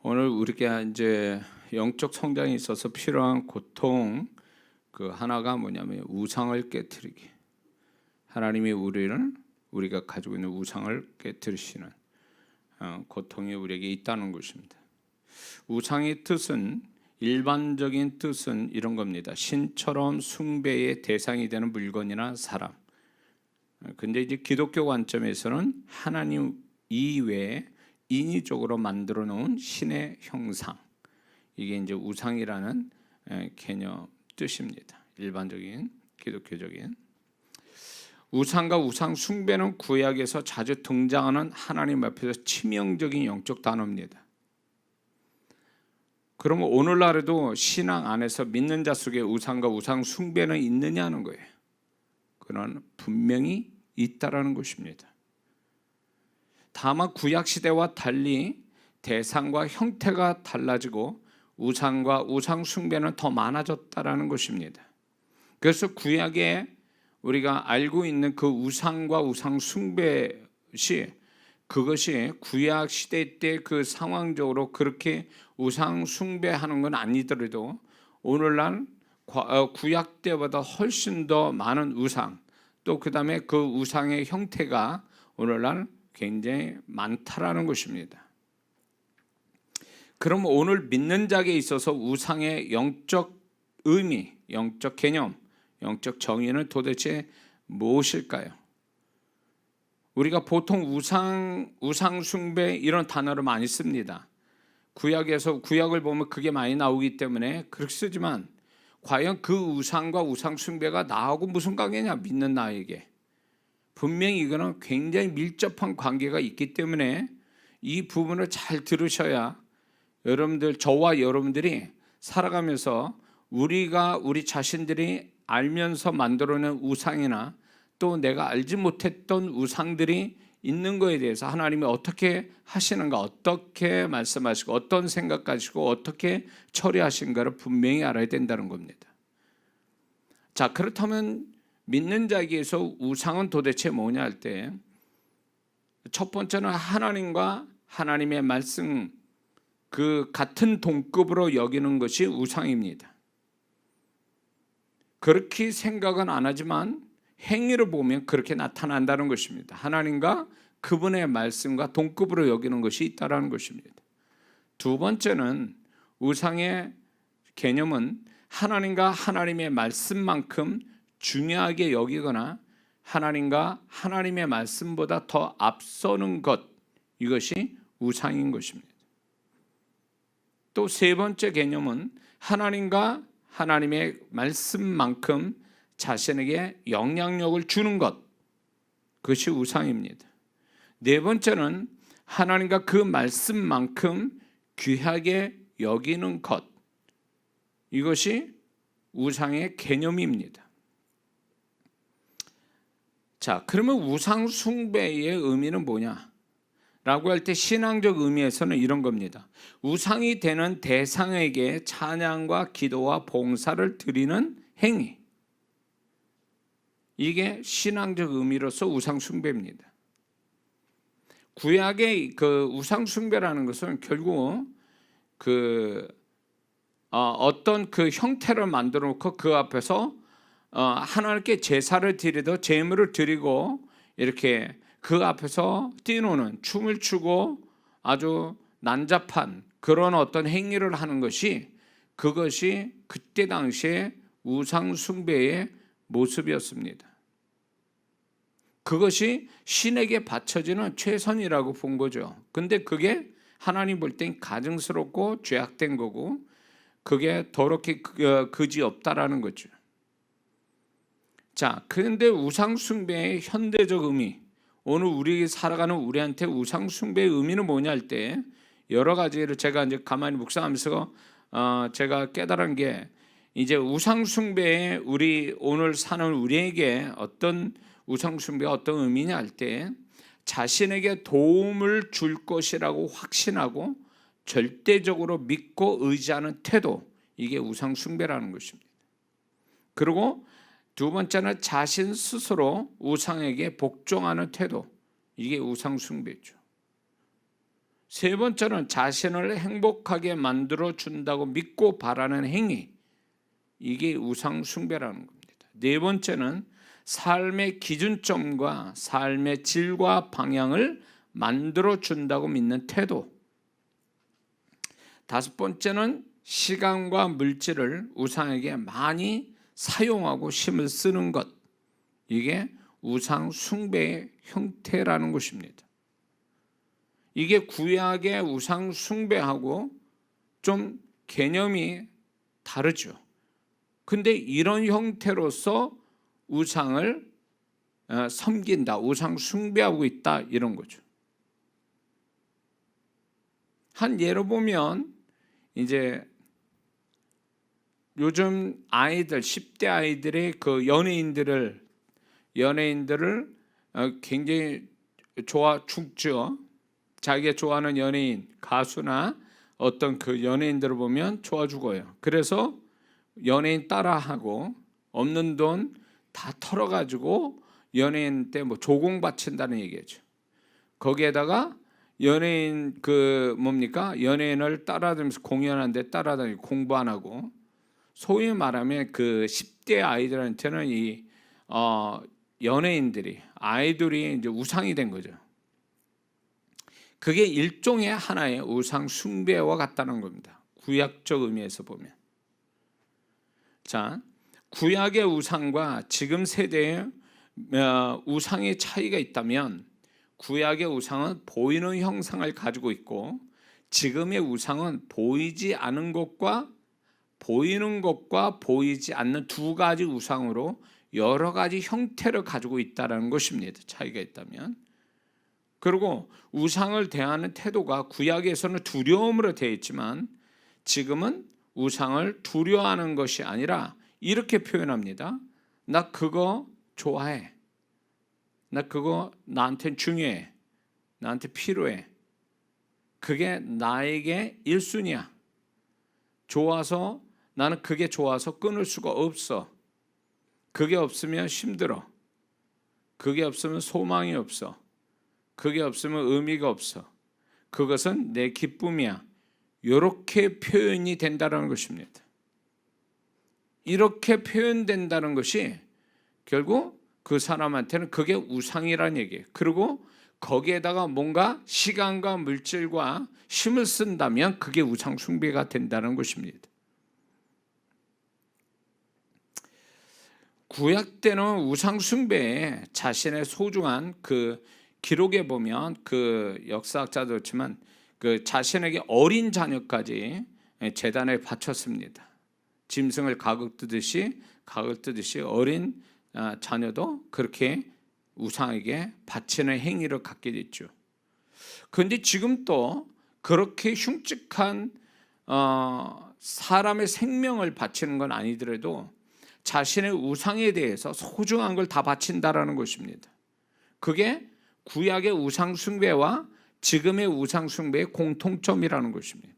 오늘 우리가 이제 영적 성장에 있어서 필요한 고통 그 하나가 뭐냐면 우상을 깨뜨리기. 하나님이 우리가 가지고 있는 우상을 깨뜨리시는 고통이 우리에게 있다는 것입니다. 우상의 뜻은 일반적인 뜻은 이런 겁니다. 신처럼 숭배의 대상이 되는 물건이나 사람. 근데 이제 기독교 관점에서는 하나님 이외에 인위적으로 만들어 놓은 신의 형상, 이게 이제 우상이라는 개념 뜻입니다. 일반적인 기독교적인 우상과 우상 숭배는 구약에서 자주 등장하는 하나님 앞에서 치명적인 영적 단어입니다. 그러면 오늘날에도 신앙 안에서 믿는 자 속에 우상과 우상 숭배는 있느냐는 거예요. 그런 분명히 있다라는 것입니다. 다만 구약 시대와 달리 대상과 형태가 달라지고 우상과 우상 숭배는 더 많아졌다라는 것입니다. 그래서 구약에 우리가 알고 있는 그 우상과 우상 숭배시 그것이 구약 시대 때 그 상황적으로 그렇게 우상 숭배하는 건 아니더라도 오늘날 구약 때보다 훨씬 더 많은 우상, 또 그 다음에 그 우상의 형태가 오늘날 굉장히 많다라는 것입니다. 그럼 오늘 믿는 자에게 있어서 우상의 영적 의미, 영적 개념, 영적 정의는 도대체 무엇일까요? 우리가 보통 우상 숭배 이런 단어를 많이 씁니다. 구약을 보면 그게 많이 나오기 때문에 그렇게 쓰지만 과연 그 우상과 우상 숭배가 나하고 무슨 관계냐? 믿는 나에게. 분명히 이거는 굉장히 밀접한 관계가 있기 때문에 이 부분을 잘 들으셔야 저와 여러분들이 살아가면서 우리 자신들이 알면서 만들어낸 우상이나 또 내가 알지 못했던 우상들이 있는 거에 대해서 하나님이 어떻게 하시는가, 어떻게 말씀하시고 어떤 생각 가지고 어떻게 처리하신가를 분명히 알아야 된다는 겁니다. 자, 그렇다면 믿는 자에게서 우상은 도대체 뭐냐 할 때 첫 번째는 하나님과 하나님의 말씀 그 같은 동급으로 여기는 것이 우상입니다. 그렇게 생각은 안 하지만 행위를 보면 그렇게 나타난다는 것입니다. 하나님과 그분의 말씀과 동급으로 여기는 것이 있다는 것입니다. 두 번째는 우상의 개념은 하나님과 하나님의 말씀만큼 중요하게 여기거나 하나님과 하나님의 말씀보다 더 앞서는 것, 이것이 우상인 것입니다. 또 세 번째 개념은 하나님과 하나님의 말씀만큼 자신에게 영향력을 주는 것, 그것이 우상입니다. 네 번째는 하나님과 그 말씀만큼 귀하게 여기는 것, 이것이 우상의 개념입니다. 자, 그러면 우상 숭배의 의미는 뭐냐? 라고 할 때 신앙적 의미에서는 이런 겁니다. 우상이 되는 대상에게 찬양과 기도와 봉사를 드리는 행위. 이게 신앙적 의미로서 우상 숭배입니다. 구약의 그 우상 숭배라는 것은 결국 어떤 그 형태를 만들어 놓고 그 앞에서 하나님께 제사를 드리고 제물을 드리고 이렇게 그 앞에서 뛰노는 춤을 추고 아주 난잡한 그런 어떤 행위를 하는 것이 그것이 그때 당시에 우상 숭배의 모습이었습니다. 그것이 신에게 바쳐지는 최선이라고 본 거죠. 근데 그게 하나님 볼 땐 가증스럽고 죄악된 거고 그게 더럽게 그지없다라는 거죠. 자, 그런데 우상 숭배의 현대적 의미, 오늘 우리 살아가는 우리한테 우상 숭배의 의미는 뭐냐 할 때 여러 가지를 제가 이제 가만히 묵상하면서 제가 깨달은 게 이제 우상 숭배에 오늘 사는 우리에게 어떤 우상 숭배가 어떤 의미냐 할 때 자신에게 도움을 줄 것이라고 확신하고 절대적으로 믿고 의지하는 태도, 이게 우상 숭배라는 것입니다. 그리고 두 번째는 자신 스스로 우상에게 복종하는 태도, 이게 우상 숭배죠. 세 번째는 자신을 행복하게 만들어 준다고 믿고 바라는 행위. 이게 우상 숭배라는 겁니다. 네 번째는 삶의 기준점과 삶의 질과 방향을 만들어 준다고 믿는 태도. 다섯 번째는 시간과 물질을 우상에게 많이 사용하고 힘을 쓰는 것. 이게 우상 숭배의 형태라는 것입니다. 이게 구약의 우상 숭배하고 좀 개념이 다르죠. 근데 이런 형태로서 우상을 섬긴다, 우상 숭배하고 있다, 이런 거죠. 한 예로 보면 이제 요즘 아이들, 10대 아이들의 그 연예인들을 굉장히 좋아 죽죠. 자기가 좋아하는 연예인, 가수나 어떤 그 연예인들을 보면 좋아 죽어요. 그래서 연예인 따라하고 없는 돈 다 털어가지고 연예인 때 뭐 조공 바친다는 얘기죠. 거기에다가 연예인 연예인을 따라다니면서 공연하는데 따라다니고 공부 안 하고, 소위 말하면 그 10대 아이들한테는 이 연예인들이, 아이돌이 이제 우상이 된 거죠. 그게 일종의 하나의 우상 숭배와 같다는 겁니다. 구약적 의미에서 보면. 자, 구약의 우상과 지금 세대의 우상의 차이가 있다면, 구약의 우상은 보이는 형상을 가지고 있고 지금의 우상은 보이지 않은 것과 보이는 것과 보이지 않는 두 가지 우상으로 여러 가지 형태를 가지고 있다는 것입니다. 차이가 있다면. 그리고 우상을 대하는 태도가 구약에서는 두려움으로 되어 있지만 지금은 우상을 두려워하는 것이 아니라 이렇게 표현합니다. 나 그거 좋아해. 나 그거 나한텐 중요해. 나한테 필요해. 그게 나에게 1순위야. 좋아서, 나는 그게 좋아서 끊을 수가 없어. 그게 없으면 힘들어. 그게 없으면 소망이 없어. 그게 없으면 의미가 없어. 그것은 내 기쁨이야. 이렇게 표현이 된다는 것입니다. 이렇게 표현된다는 것이 결국 그 사람한테는 그게 우상이라는 얘기예요. 그리고 거기에다가 뭔가 시간과 물질과 힘을 쓴다면 그게 우상 숭배가 된다는 것입니다. 구약 때는 우상 숭배에 자신의 소중한 그 기록에 보면 그 역사학자도 그렇지만 그 자신에게 어린 자녀까지 제단에 바쳤습니다. 짐승을 각을 뜨듯이 어린 자녀도 그렇게 우상에게 바치는 행위를 갖게 됐죠. 그런데 지금 또 그렇게 흉측한 사람의 생명을 바치는 건 아니더라도 자신의 우상에 대해서 소중한 걸 다 바친다라는 것입니다. 그게 구약의 우상 숭배와 지금의 우상 숭배의 공통점이라는 것입니다.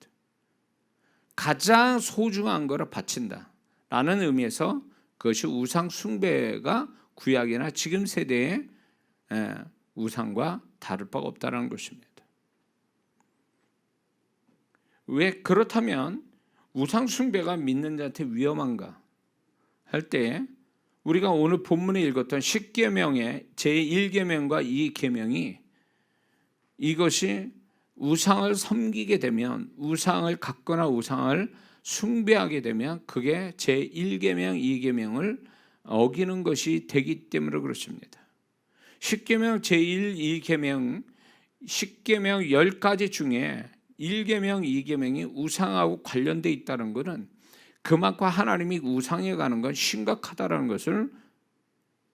가장 소중한 것을 바친다라는 의미에서 그것이 우상 숭배가 구약이나 지금 세대의 우상과 다를 바가 없다는 것입니다. 왜 그렇다면 우상 숭배가 믿는 자한테 위험한가 할 때 우리가 오늘 본문에 읽었던 10계명의 제1계명과 2계명이 이것이 우상을 섬기게 되면, 우상을 갖거나 우상을 숭배하게 되면 그게 제1계명, 2계명을 어기는 것이 되기 때문에 그렇습니다. 10계명, 제1, 2계명, 10계명 10가지 중에 1계명, 2계명이 우상하고 관련되어 있다는 것은 그만큼 하나님이 우상에 가는 건 심각하다는 것을,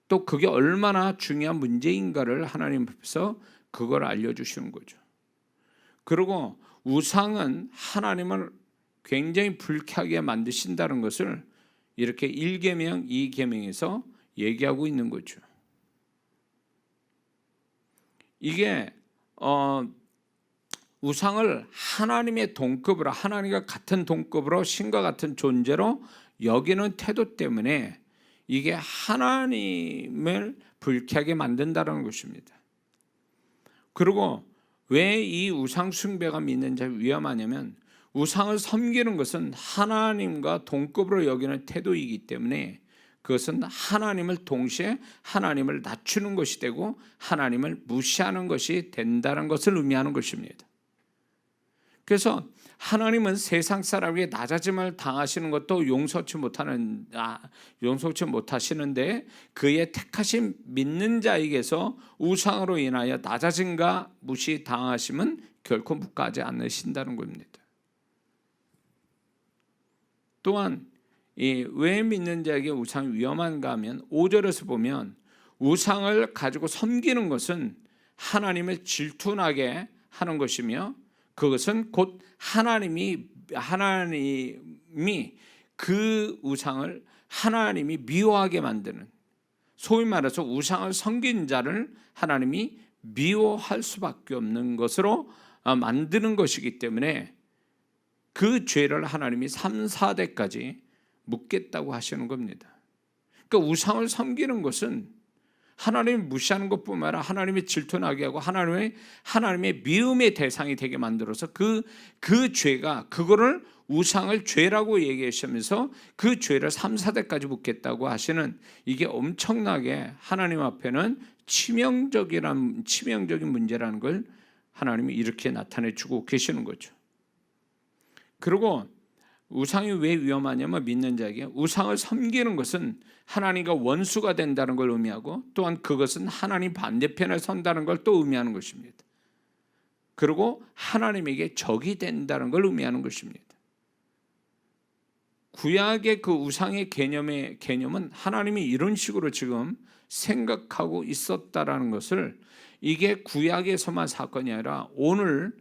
또 그게 얼마나 중요한 문제인가를 하나님 앞에서 그걸 알려주시는 거죠. 그리고 우상은 하나님을 굉장히 불쾌하게 만드신다는 것을 이렇게 1계명, 2계명에서 얘기하고 있는 거죠. 이게 우상을 하나님의 동급으로, 하나님과 같은 동급으로, 신과 같은 존재로 여기는 태도 때문에 이게 하나님을 불쾌하게 만든다는 것입니다. 그리고 왜 이 우상 숭배가 믿는 자가 위험하냐면 우상을 섬기는 것은 하나님과 동급으로 여기는 태도이기 때문에 그것은 하나님을 동시에 하나님을 낮추는 것이 되고 하나님을 무시하는 것이 된다는 것을 의미하는 것입니다. 그래서 하나님은 세상 사람에게 낮아짐을 당하시는 것도 용서치 못하시는데 그의 택하신 믿는 자에게서 우상으로 인하여 낮아짐과 무시 당하심은 결코 묵하지 않으신다는 겁니다. 또한 왜 믿는 자에게 우상이 위험한가 하면 5절에서 보면 우상을 가지고 섬기는 것은 하나님을 질투나게 하는 것이며 그것은 곧 하나님이 그 우상을 하나님이 미워하게 만드는, 소위 말해서 우상을 섬긴 자를 하나님이 미워할 수밖에 없는 것으로 만드는 것이기 때문에 그 죄를 하나님이 3, 4대까지 묻겠다고 하시는 겁니다. 그러니까 우상을 섬기는 것은 하나님을 무시하는 것뿐만 아니라 하나님의 질투나게 하고 하나님의 미움의 대상이 되게 만들어서 그 죄가 그거를 우상을 죄라고 얘기하시면서 그 죄를 3, 4대까지 묻겠다고 하시는 이게 엄청나게 하나님 앞에는 치명적인 문제라는 걸 하나님이 이렇게 나타내 주고 계시는 거죠. 그리고 우상이 왜 위험하냐면 믿는 자에게 우상을 섬기는 것은 하나님과 원수가 된다는 걸 의미하고 또한 그것은 하나님 반대편에 선다는 걸 또 의미하는 것입니다. 그리고 하나님에게 적이 된다는 걸 의미하는 것입니다. 구약의 그 우상의 개념은 하나님이 이런 식으로 지금 생각하고 있었다라는 것을, 이게 구약에서만 사건이 아니라 오늘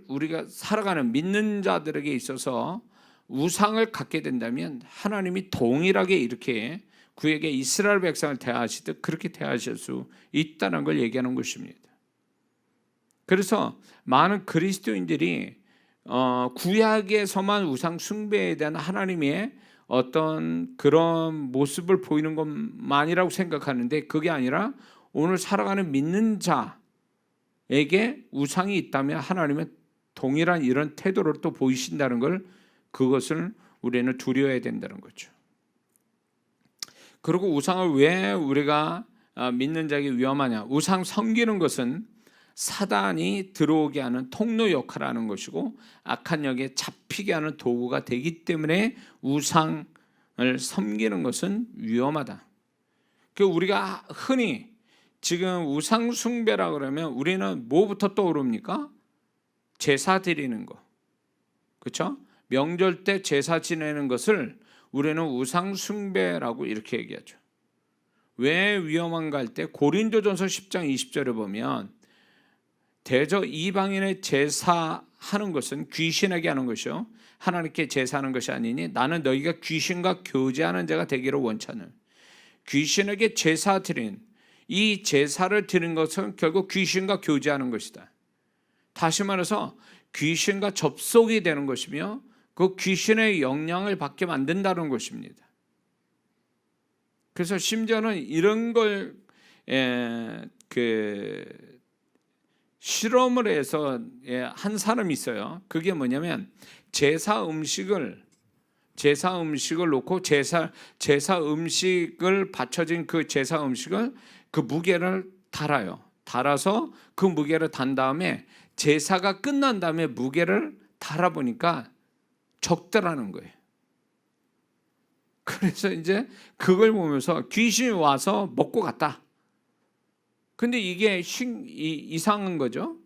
우리가 살아가는 믿는 자들에게 있어서 우상을 갖게 된다면 하나님이 동일하게 이렇게 구약의 이스라엘 백성을 대하시듯 그렇게 대하실 수 있다는 걸 얘기하는 것입니다. 그래서 많은 그리스도인들이 구약에서만 우상 숭배에 대한 하나님의 어떤 그런 모습을 보이는 것만이라고 생각하는데 그게 아니라 오늘 살아가는 믿는 자에게 우상이 있다면 하나님은 동일한 이런 태도를 또 보이신다는 걸, 그것을 우리는 두려워해야 된다는 거죠. 그리고 우상을 왜 우리가 믿는 자에게 위험하냐? 우상 섬기는 것은 사단이 들어오게 하는 통로 역할을 하는 것이고 악한 영에 잡히게 하는 도구가 되기 때문에 우상을 섬기는 것은 위험하다. 그 우리가 흔히 지금 우상 숭배라 그러면 우리는 뭐부터 떠오릅니까? 제사 드리는 거, 그렇죠? 명절 때 제사 지내는 것을 우리는 우상 숭배라고 이렇게 얘기하죠. 왜 위험한가 할 때 고린도전서 10장 20절에 보면 대저 이방인의 제사하는 것은 귀신에게 하는 것이요 하나님께 제사하는 것이 아니니 나는 너희가 귀신과 교제하는 자가 되기를 원하는. 귀신에게 제사 드린 이 제사를 드린 것은 결국 귀신과 교제하는 것이다. 다시 말해서 귀신과 접속이 되는 것이며 그 귀신의 영향을 받게 만든다는 것입니다. 그래서 심지어는 이런 걸 실험을 해서 한 사람이 있어요. 그게 뭐냐면 제사 음식을 놓고 제사 음식을 받쳐진 그 제사 음식을 그 무게를 달아요. 달아서 그 무게를 단 다음에 제사가 끝난 다음에 무게를 달아보니까 적더라는 거예요. 그래서 이제 그걸 보면서 귀신이 와서 먹고 갔다. 근데 이게 이상한 거죠.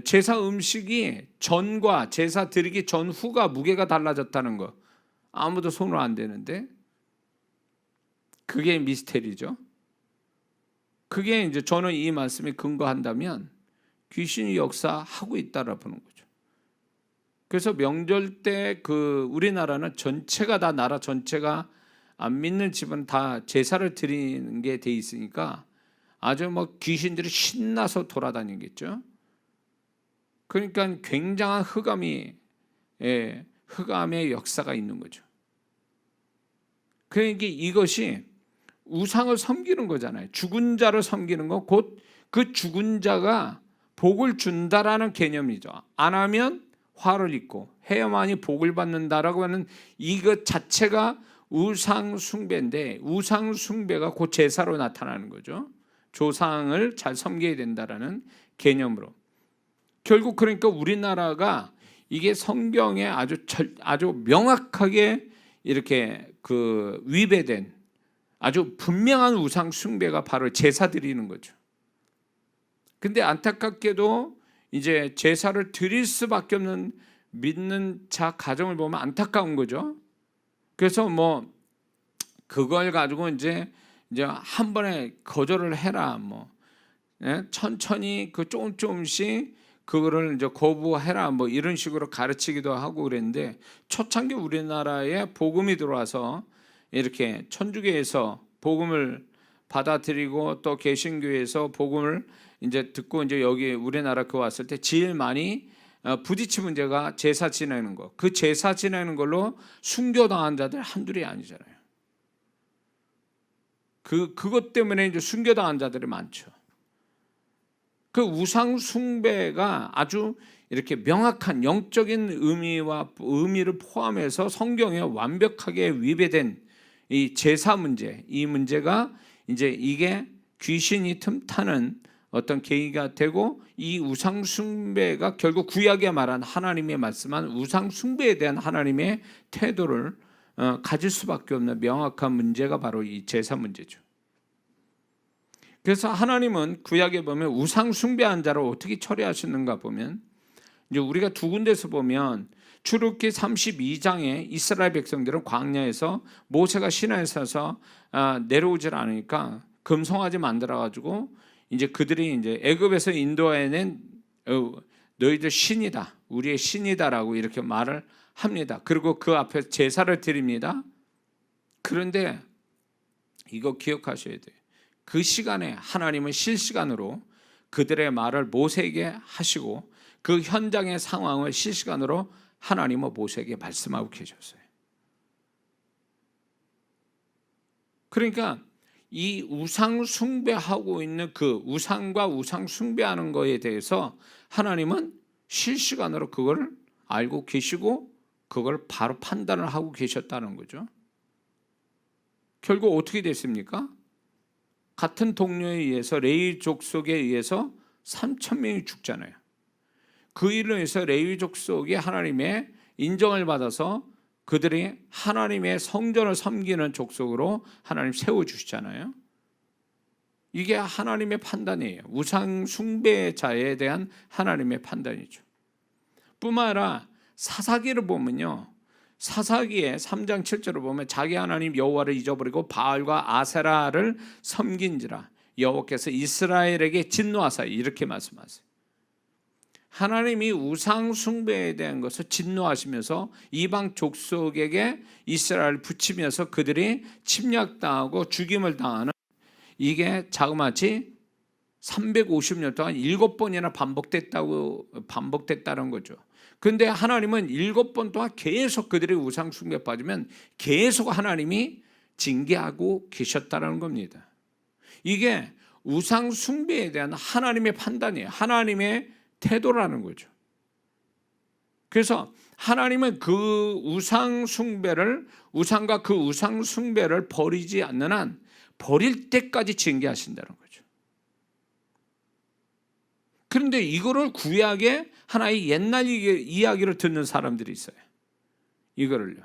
제사 음식이 전과 제사 드리기 전후가 무게가 달라졌다는 거. 아무도 손을 안 대는데 그게 미스테리죠. 그게 이제 저는 이 말씀에 근거한다면 귀신이 역사하고 있다라 보는 거죠. 그래서 명절 때 우리나라는 전체가 다 나라 전체가 안 믿는 집은 다 제사를 드리는 게 돼 있으니까 아주 귀신들이 신나서 돌아다니겠죠. 그러니까 굉장한 흑암의 역사가 있는 거죠. 그러니까 이것이 우상을 섬기는 거잖아요. 죽은 자를 섬기는 거, 곧 그 죽은 자가 복을 준다라는 개념이죠. 안 하면 화를 입고 해야만이 복을 받는다라고 하는 이것 자체가 우상 숭배인데, 우상 숭배가 곧 제사로 나타나는 거죠. 조상을 잘 섬겨야 된다라는 개념으로. 결국 그러니까 우리나라가 이게 성경에 아주 명확하게 이렇게 위배된 아주 분명한 우상 숭배가 바로 제사 드리는 거죠. 근데 안타깝게도 이제 제사를 드릴 수밖에 없는 믿는 자 가정을 보면 안타까운 거죠. 그래서 뭐 그걸 가지고 이제 한 번에 거절을 해라, 뭐 천천히 조금씩 그거를 이제 거부해라, 뭐 이런 식으로 가르치기도 하고 그랬는데, 초창기 우리나라에 복음이 들어와서 이렇게 천주교에서 복음을 받아들이고 또 개신교에서 복음을 이제 듣고 이제 여기 우리나라 왔을 때 제일 많이 부딪힌 문제가 제사 지내는 거. 그 제사 지내는 걸로 순교당한 자들 한둘이 아니잖아요. 그것 때문에 이제 순교당한 자들이 많죠. 그 우상 숭배가 아주 이렇게 명확한 영적인 의미를 포함해서 성경에 완벽하게 위배된 이 제사 문제, 이 문제가 이제 이게 귀신이 틈타는 어떤 계기가 되고, 이 우상 숭배가 결국 구약에 말한 하나님의 말씀한 우상 숭배에 대한 하나님의 태도를 가질 수밖에 없는 명확한 문제가 바로 이 제사 문제죠. 그래서 하나님은 구약에 보면 우상 숭배한 자를 어떻게 처리하시는가 보면, 이제 우리가 두 군데서 보면 출애굽기 32장에 이스라엘 백성들은 광야에서 모세가 시내에 서서 내려오질 않으니까 금송아지 만들어 가지고 이제 그들이 이제 애굽에서 인도해낸 너희들 신이다, 우리의 신이다라고 이렇게 말을 합니다. 그리고 그 앞에 제사를 드립니다. 그런데 이거 기억하셔야 돼요. 그 시간에 하나님은 실시간으로 그들의 말을 모세에게 하시고, 그 현장의 상황을 실시간으로 하나님은 모세에게 말씀하고 계셨어요. 그러니까 이 우상 숭배하고 있는 그 우상과 우상 숭배하는 거에 대해서 하나님은 실시간으로 그걸 알고 계시고 그걸 바로 판단을 하고 계셨다는 거죠. 결국 어떻게 됐습니까? 같은 동료에 의해서, 레위 족속에 의해서 3,000명이 죽잖아요. 그 일로 해서 레위 족속이 하나님의 인정을 받아서 그들이 하나님의 성전을 섬기는 족속으로 하나님 세워주시잖아요. 이게 하나님의 판단이에요. 우상 숭배자에 대한 하나님의 판단이죠. 뿐만 아니라 사사기를 보면요, 사사기의 3장 7절을 보면 자기 하나님 여호와를 잊어버리고 바알과 아세라를 섬긴지라 여호와께서 이스라엘에게 진노하사, 이렇게 말씀하세요. 하나님이 우상 숭배에 대한 것을 진노하시면서 이방 족속에게 이스라엘을 붙이면서 그들이 침략당하고 죽임을 당하는, 이게 자그마치 350년 동안 7번이나 반복됐다는 거죠. 그런데 하나님은 7번 동안 계속 그들이 우상 숭배에 빠지면 계속 하나님이 징계하고 계셨다는 겁니다. 이게 우상 숭배에 대한 하나님의 판단이에요. 하나님의 태도라는 거죠. 그래서 하나님은 그 우상 숭배를, 우상과 그 우상 숭배를 버리지 않는 한 버릴 때까지 징계하신다는 거죠. 그런데 이거를 구약의 하나의 옛날 이야기를 듣는 사람들이 있어요. 이거를요.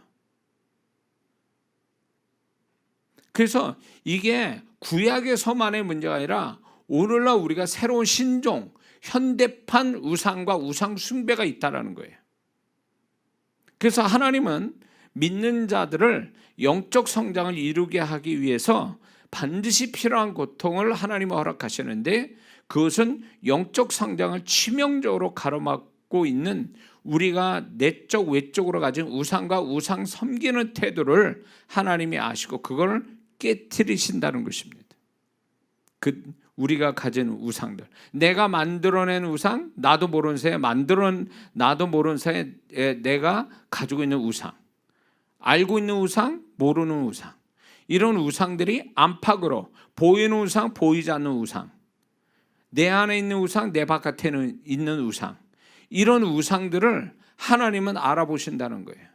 그래서 이게 구약에서만의 문제가 아니라 오늘날 우리가 새로운 신종, 현대판 우상과 우상 숭배가 있다라는 거예요. 그래서 하나님은 믿는 자들을 영적 성장을 이루게 하기 위해서 반드시 필요한 고통을 하나님은 허락하시는데, 그것은 영적 성장을 치명적으로 가로막고 있는 우리가 내적 외적으로 가진 우상과 우상 섬기는 태도를 하나님이 아시고 그걸 깨트리신다는 것입니다. 우리가 가진 우상들, 내가 만들어낸 우상, 나도 모르는 사이에 내가 가지고 있는 우상, 알고 있는 우상, 모르는 우상, 이런 우상들이 안팎으로 보이는 우상, 보이지 않는 우상, 내 안에 있는 우상, 내 바깥에 있는 우상, 이런 우상들을 하나님은 알아보신다는 거예요.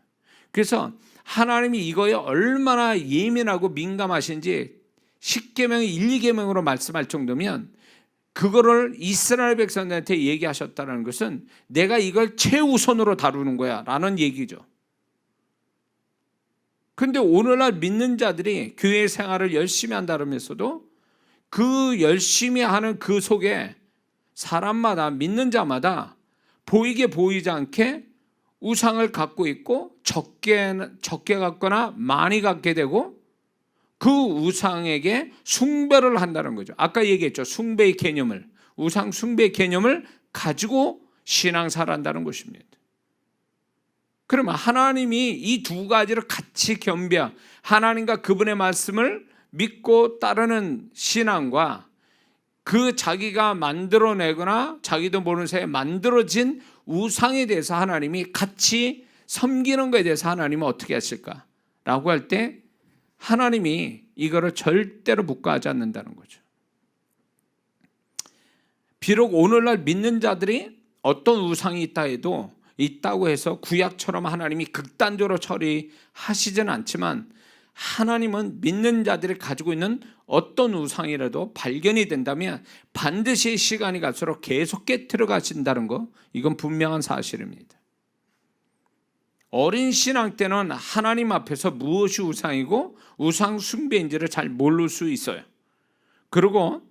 그래서 하나님이 이거에 얼마나 예민하고 민감하신지 10계명의 1, 2계명으로 말씀할 정도면 그거를 이스라엘 백성들한테 얘기하셨다는 것은 내가 이걸 최우선으로 다루는 거야 라는 얘기죠. 근데 오늘날 믿는 자들이 교회 생활을 열심히 한다면서도 그 열심히 하는 그 속에 사람마다, 믿는 자마다 보이게 보이지 않게 우상을 갖고 있고 적게 갖거나 많이 갖게 되고 그 우상에게 숭배를 한다는 거죠. 아까 얘기했죠. 숭배의 개념을, 우상 숭배의 개념을 가지고 신앙생활을 한다는 것입니다. 그러면 하나님이 이 두 가지를 같이 겸비한, 하나님과 그분의 말씀을 믿고 따르는 신앙과 그 자기가 만들어내거나 자기도 모르는 사이에 만들어진 우상에 대해서 하나님이 같이 섬기는 것에 대해서 하나님은 어떻게 하실까라고 할 때 하나님이 이거를 절대로 묵과하지 않는다는 거죠. 비록 오늘날 믿는 자들이 어떤 우상이 있다고 해서 구약처럼 하나님이 극단적으로 처리하시진 않지만 하나님은 믿는 자들이 가지고 있는 어떤 우상이라도 발견이 된다면 반드시 시간이 갈수록 계속 깨트려 가신다는 거, 이건 분명한 사실입니다. 어린 신앙 때는 하나님 앞에서 무엇이 우상이고 우상 숭배인지를 잘 모를 수 있어요. 그리고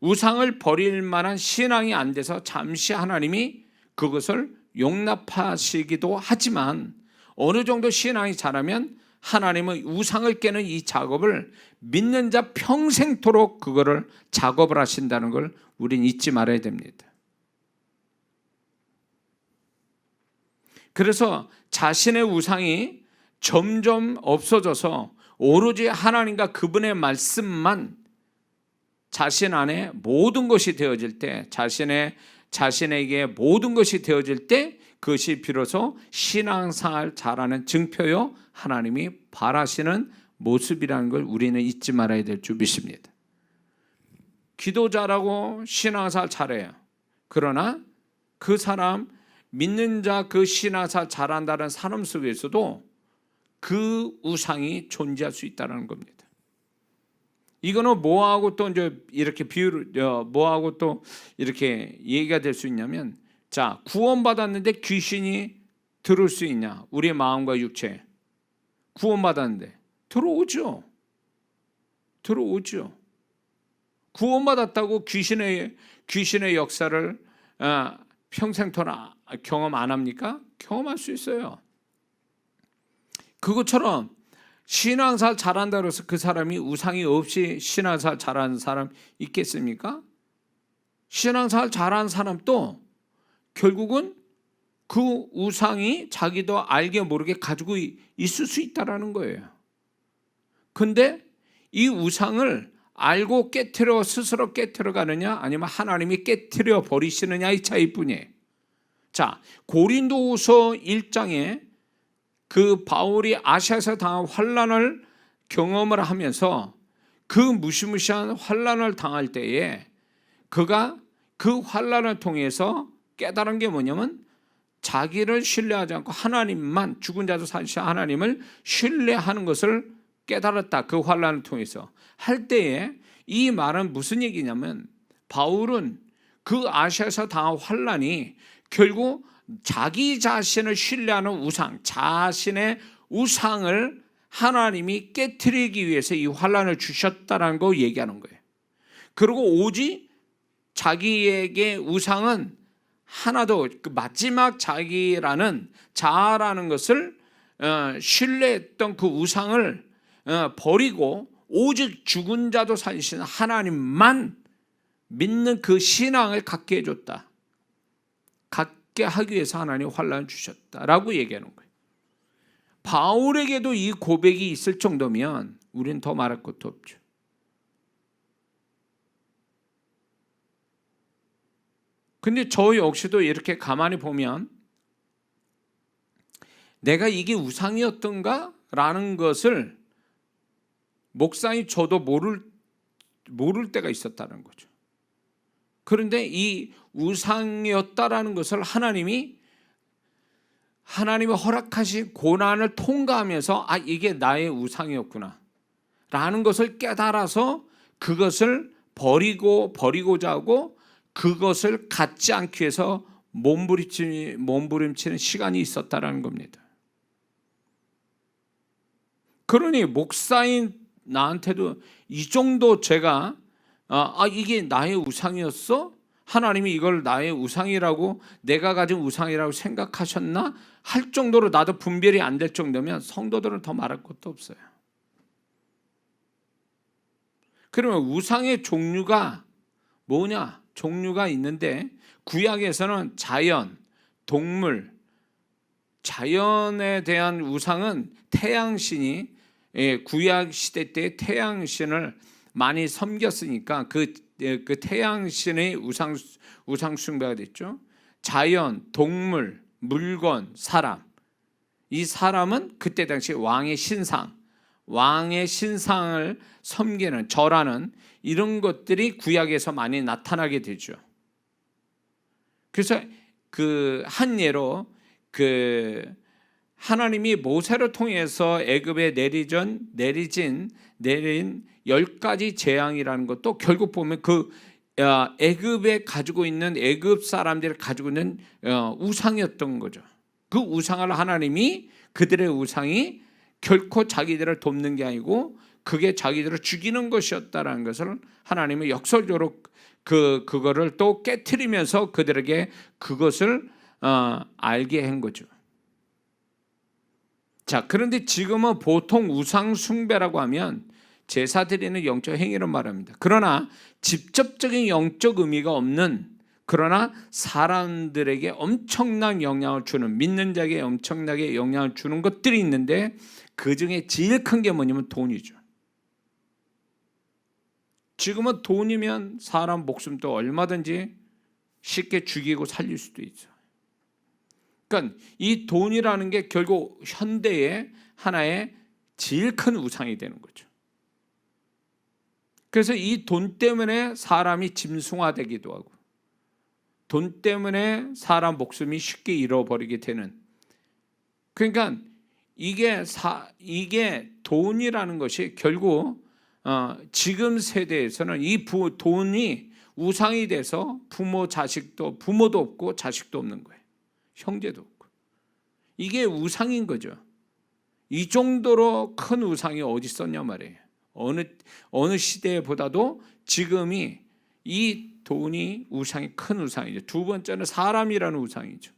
우상을 버릴 만한 신앙이 안 돼서 잠시 하나님이 그것을 용납하시기도 하지만 어느 정도 신앙이 자라면 하나님은 우상을 깨는 이 작업을 믿는 자 평생토록 그거를 작업을 하신다는 걸 우린 잊지 말아야 됩니다. 그래서 자신의 우상이 점점 없어져서 오로지 하나님과 그분의 말씀만 자신 안에 모든 것이 되어질 때, 자신에게 모든 것이 되어질 때 그것이 비로소 신앙생활 잘하는 증표요 하나님이 바라시는 모습이라는 걸 우리는 잊지 말아야 될 줄 믿습니다. 기도 잘하고 신앙생활 잘해요. 그러나 그 사람, 믿는 자 그 신앙생활 잘한다는 사람 속에서도 그 우상이 존재할 수 있다는 겁니다. 이거는 뭐하고 또 이제 이렇게 뭐하고 또 이렇게 얘기가 될 수 있냐면, 자, 구원받았는데 귀신이 들어올 수 있냐? 우리의 마음과 육체. 구원받았는데 들어오죠. 구원받았다고 귀신의 역사를 평생토록 경험 안 합니까? 경험할 수 있어요. 그것처럼 신앙생활 잘한다고 해서 그 사람이 우상이 없이 신앙생활 잘하는 사람 있겠습니까? 신앙생활 잘하는 사람도 결국은 그 우상이 자기도 알게 모르게 가지고 있을 수 있다는 거예요. 근데 이 우상을 알고 스스로 깨트려 가느냐 아니면 하나님이 깨트려 버리시느냐 이 차이뿐이에요. 자, 고린도후서 1장에 그 바울이 아시아에서 당한 환난을 경험을 하면서 그 무시무시한 환난을 당할 때에 그가 그 환난을 통해서 깨달은 게 뭐냐면 자기를 신뢰하지 않고 하나님만, 죽은 자도 살리신 하나님을 신뢰하는 것을 깨달았다. 그 환난을 통해서 할 때에 이 말은 무슨 얘기냐면 바울은 그 아시아에서 당한 환난이 결국 자기 자신을 신뢰하는 우상, 자신의 우상을 하나님이 깨트리기 위해서 이 환난을 주셨다는 거 얘기하는 거예요. 그리고 오직 자기에게 우상은 하나도, 그 마지막 자아라는 것을 신뢰했던 그 우상을 버리고 오직 죽은 자도 살리시는 하나님만 믿는 그 신앙을 갖게 해줬다. 갖게 하기 위해서 하나님 환난을 주셨다라고 얘기하는 거예요. 바울에게도 이 고백이 있을 정도면 우리는 더 말할 것도 없죠. 근데 저 역시도 이렇게 가만히 보면 내가 이게 우상이었던가? 라는 것을 목사님 저도 모를 때가 있었다는 거죠. 그런데 이 우상이었다라는 것을 하나님이 허락하신 고난을 통과하면서 이게 나의 우상이었구나 라는 것을 깨달아서 그것을 버리고자 하고 그것을 갖지 않기 위해서 몸부림치는 시간이 있었다라는 겁니다. 그러니 목사인 나한테도 이 정도 제가 이게 나의 우상이었어? 하나님이 이걸 나의 우상이라고, 내가 가진 우상이라고 생각하셨나? 할 정도로 나도 분별이 안 될 정도면 성도들은 더 말할 것도 없어요. 그러면 우상의 종류가 뭐냐? 종류가 있는데 구약에서는 자연, 동물, 자연에 대한 우상은 태양신이 구약 시대 때 태양신을 많이 섬겼으니까 그 태양신의 우상 숭배가 됐죠. 자연, 동물, 물건, 사람. 이 사람은 그때 당시 왕의 신상을 섬기는, 절하는 이런 것들이 구약에서 많이 나타나게 되죠. 그래서 한 예로 하나님이 모세를 통해서 애굽에 내린 10가지 재앙이라는 것도 결국 보면 애굽에 가지고 있는, 애굽 사람들이 가지고 있는 우상이었던 거죠. 그 우상을 하나님이, 그들의 우상이 결코 자기들을 돕는 게 아니고 그게 자기들을 죽이는 것이었다라는 것을 하나님은 역설적으로 그거를 또 깨트리면서 그들에게 그것을 알게 한 거죠. 자, 그런데 지금은 보통 우상 숭배라고 하면 제사 드리는 영적 행위를 말합니다. 그러나 직접적인 영적 의미가 없는, 그러나 사람들에게 엄청난 영향을 주는, 믿는 자에게 엄청나게 영향을 주는 것들이 있는데 그 중에 제일 큰 게 뭐냐면 돈이죠. 지금은 돈이면 사람 목숨도 얼마든지 쉽게 죽이고 살릴 수도 있죠. 그러니까 이 돈이라는 게 결국 현대의 하나의 제일 큰 우상이 되는 거죠. 그래서 이 돈 때문에 사람이 짐승화되기도 하고, 돈 때문에 사람 목숨이 쉽게 잃어버리게 되는, 그러니까 이게 돈이라는 것이 결국 지금 세대에서는 이 돈이 우상이 돼서 부모도 없고 자식도 없는 거예요. 형제도 없고. 이게 우상인 거죠. 이 정도로 큰 우상이 어디 있었냐 말이에요. 어느 시대보다도 지금이 이 돈이 우상이 큰 우상이죠. 두 번째는 사람이라는 우상이죠.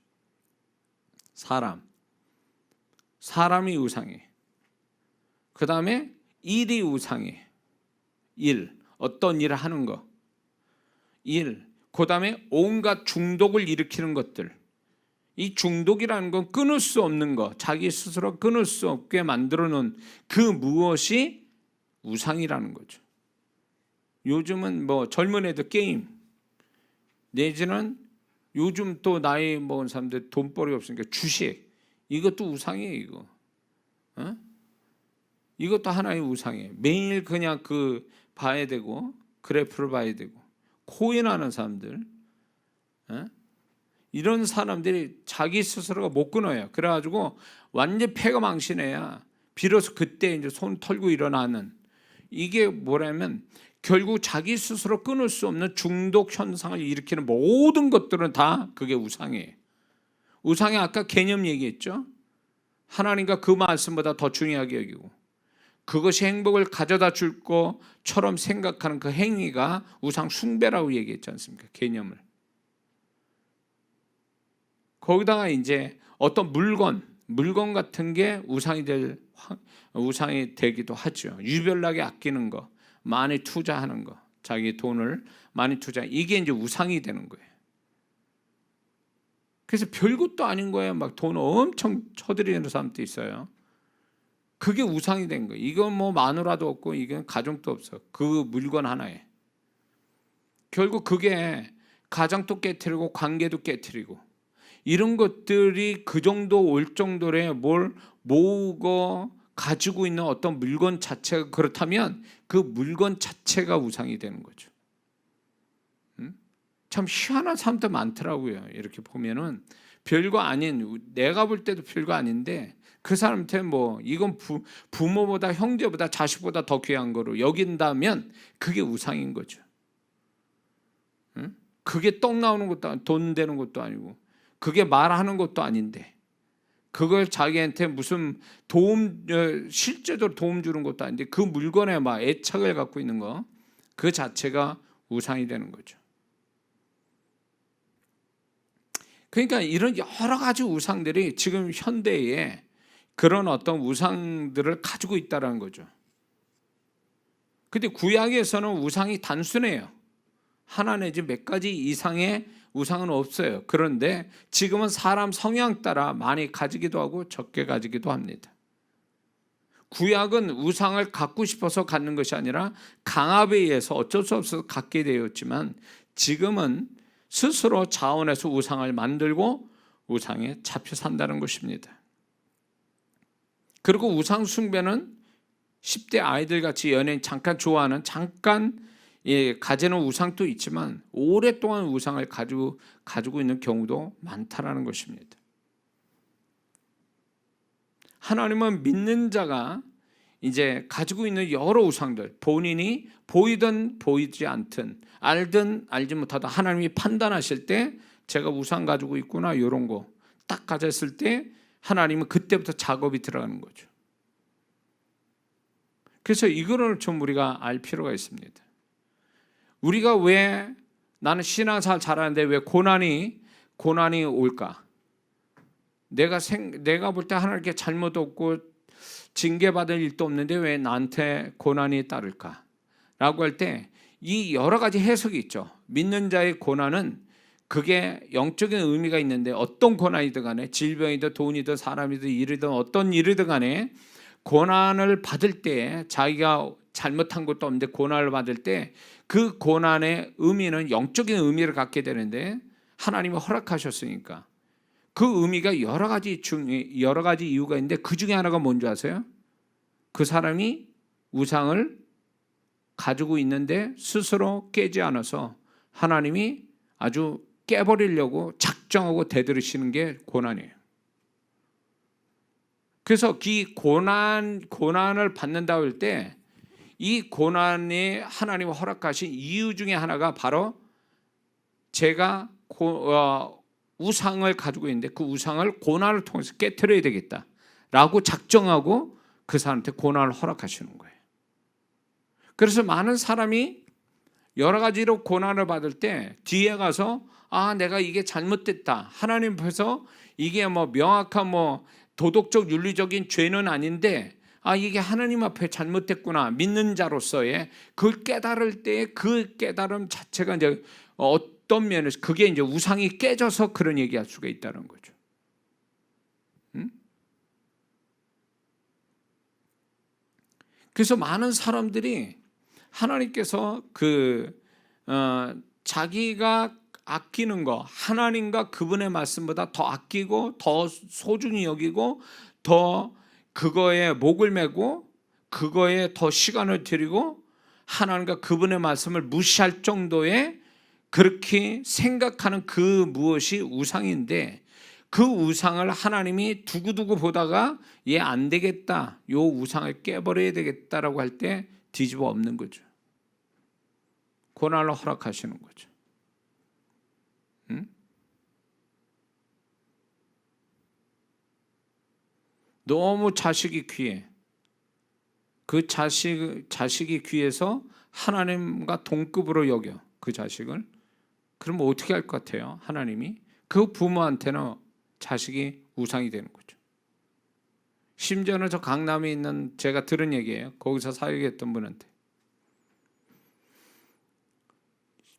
사람이 우상이에요. 그 다음에 일이 우상이에요. 어떤 일을 하는 거. 그 다음에 온갖 중독을 일으키는 것들. 이 중독이라는 건 끊을 수 없는 거, 자기 스스로 끊을 수 없게 만들어 놓은 그 무엇이 우상이라는 거죠. 요즘은 젊은 애들 게임, 내지는 요즘 또 나이 먹은 사람들 돈벌이 없으니까 주식, 이것도 우상이에요. 이거 이것도 하나의 우상이에요. 매일 그냥 봐야 되고, 그래프를 봐야 되고, 코인 하는 사람들, 이런 사람들이 자기 스스로가 못 끊어요. 그래가지고 완전 패가 망신해야 비로소 그때 이제 손 털고 일어나는, 이게 뭐냐면 결국 자기 스스로 끊을 수 없는 중독 현상을 일으키는 모든 것들은 다 그게 우상이에요. 우상이 아까 개념 얘기했죠. 하나님과 그 말씀보다 더 중요하게 여기고, 그것이 행복을 가져다 줄 것처럼 생각하는 그 행위가 우상 숭배라고 얘기했지 않습니까? 개념을. 거기다가 이제 어떤 물건 같은 게 우상이 되기도 하죠. 유별나게 아끼는 거, 많이 투자하는 거, 자기 돈을 많이 이게 이제 우상이 되는 거예요. 그래서 별것도 아닌 거예요. 막 돈 엄청 쳐들이는 사람도 있어요. 그게 우상이 된 거예요. 이건 마누라도 없고, 이건 가정도 없어. 그 물건 하나에. 결국 그게 가정도 깨트리고 관계도 깨트리고, 이런 것들이 그 정도 올 정도로 뭘 모으고 가지고 있는 어떤 물건 자체가 그렇다면 그 물건 자체가 우상이 되는 거죠. 참 희한한 사람도 많더라고요. 이렇게 보면은 별거 아닌, 내가 볼 때도 별거 아닌데 그 사람한테 뭐 이건 부모보다 형제보다 자식보다 더 귀한 거로 여긴다면 그게 우상인 거죠. 응? 그게 떡 나오는 것도 아니고 돈 되는 것도 아니고 그게 말하는 것도 아닌데 그걸 자기한테 무슨 도움, 실제적으로 도움 주는 것도 아닌데 그 물건에 막 애착을 갖고 있는 거, 그 자체가 우상이 되는 거죠. 그러니까 이런 여러 가지 우상들이 지금 현대에 그런 어떤 우상들을 가지고 있다는 거죠. 근데 구약에서는 우상이 단순해요. 하나 내지 몇 가지 이상의 우상은 없어요. 그런데 지금은 사람 성향 따라 많이 가지기도 하고 적게 가지기도 합니다. 구약은 우상을 갖고 싶어서 갖는 것이 아니라 강압에 의해서 어쩔 수 없어서 갖게 되었지만 지금은 스스로 자원해서 우상을 만들고 우상에 잡혀 산다는 것입니다. 그리고 우상 숭배는 10대 아이들 같이 연예인 잠깐 좋아하는, 잠깐 가지는 우상도 있지만 오랫동안 우상을 가지고 있는 경우도 많다라는 것입니다. 하나님은 믿는 자가 이제 가지고 있는 여러 우상들, 본인이 보이든 보이지 않든 알든 알지 못하든 하나님이 판단하실 때 제가 우상 가지고 있구나, 이런 거 딱 가졌을 때 하나님은 그때부터 작업이 들어가는 거죠. 그래서 이거를 좀 우리가 알 필요가 있습니다. 우리가 왜, 나는 신앙생활 잘하는데 왜 고난이 올까? 내가 볼 때 하나님께 잘못 없고 징계받을 일도 없는데 왜 나한테 고난이 따를까? 라고 할 때 이 여러 가지 해석이 있죠. 믿는 자의 고난은 그게 영적인 의미가 있는데 어떤 고난이든 간에 질병이든 돈이든 사람이든 일이든 어떤 일이든 간에 고난을 받을 때 자기가 잘못한 것도 없는데 고난을 받을 때 그 고난의 의미는 영적인 의미를 갖게 되는데 하나님이 허락하셨으니까 그 의미가 여러 가지 이유가 있는데 그 중에 하나가 뭔지 아세요? 그 사람이 우상을 가지고 있는데 스스로 깨지 않아서 하나님이 아주 깨버리려고 작정하고 대들으시는 게 고난이에요. 그래서 이 고난을 받는다고 할 때 이 고난이 하나님이 허락하신 이유 중에 하나가 바로 제가 우상을 가지고 있는데 그 우상을 고난을 통해서 깨트려야 되겠다라고 작정하고 그 사람한테 고난을 허락하시는 거예요. 그래서 많은 사람이 여러 가지로 고난을 받을 때 뒤에 가서 내가 이게 잘못됐다, 하나님 앞에서 이게 뭐 명확한 뭐 도덕적 윤리적인 죄는 아닌데 이게 하나님 앞에 잘못됐구나, 믿는 자로서의 그걸 깨달을 때 그 깨달음 자체가 이제 어떤 면에서 그게 이제 우상이 깨져서 그런 얘기할 수가 있다는 거죠. 그래서 많은 사람들이 하나님께서 자기가 아끼는 거, 하나님과 그분의 말씀보다 더 아끼고 더 소중히 여기고 더 그거에 목을 매고 그거에 더 시간을 들이고 하나님과 그분의 말씀을 무시할 정도의 그렇게 생각하는 그 무엇이 우상인데 그 우상을 하나님이 두고두고 보다가 얘 안 되겠다, 요 우상을 깨버려야 되겠다라고 할 때 뒤집어 엎는 거죠. 고난을 허락하시는 거죠. 너무 자식이 귀해. 그 자식이 귀해서 하나님과 동급으로 여겨 그 자식을. 그러면 어떻게 할 것 같아요? 하나님이 그 부모한테는 자식이 우상이 되는 거죠. 심지어는 저 강남에 있는 제가 들은 얘기예요. 거기서 사역했던 분한테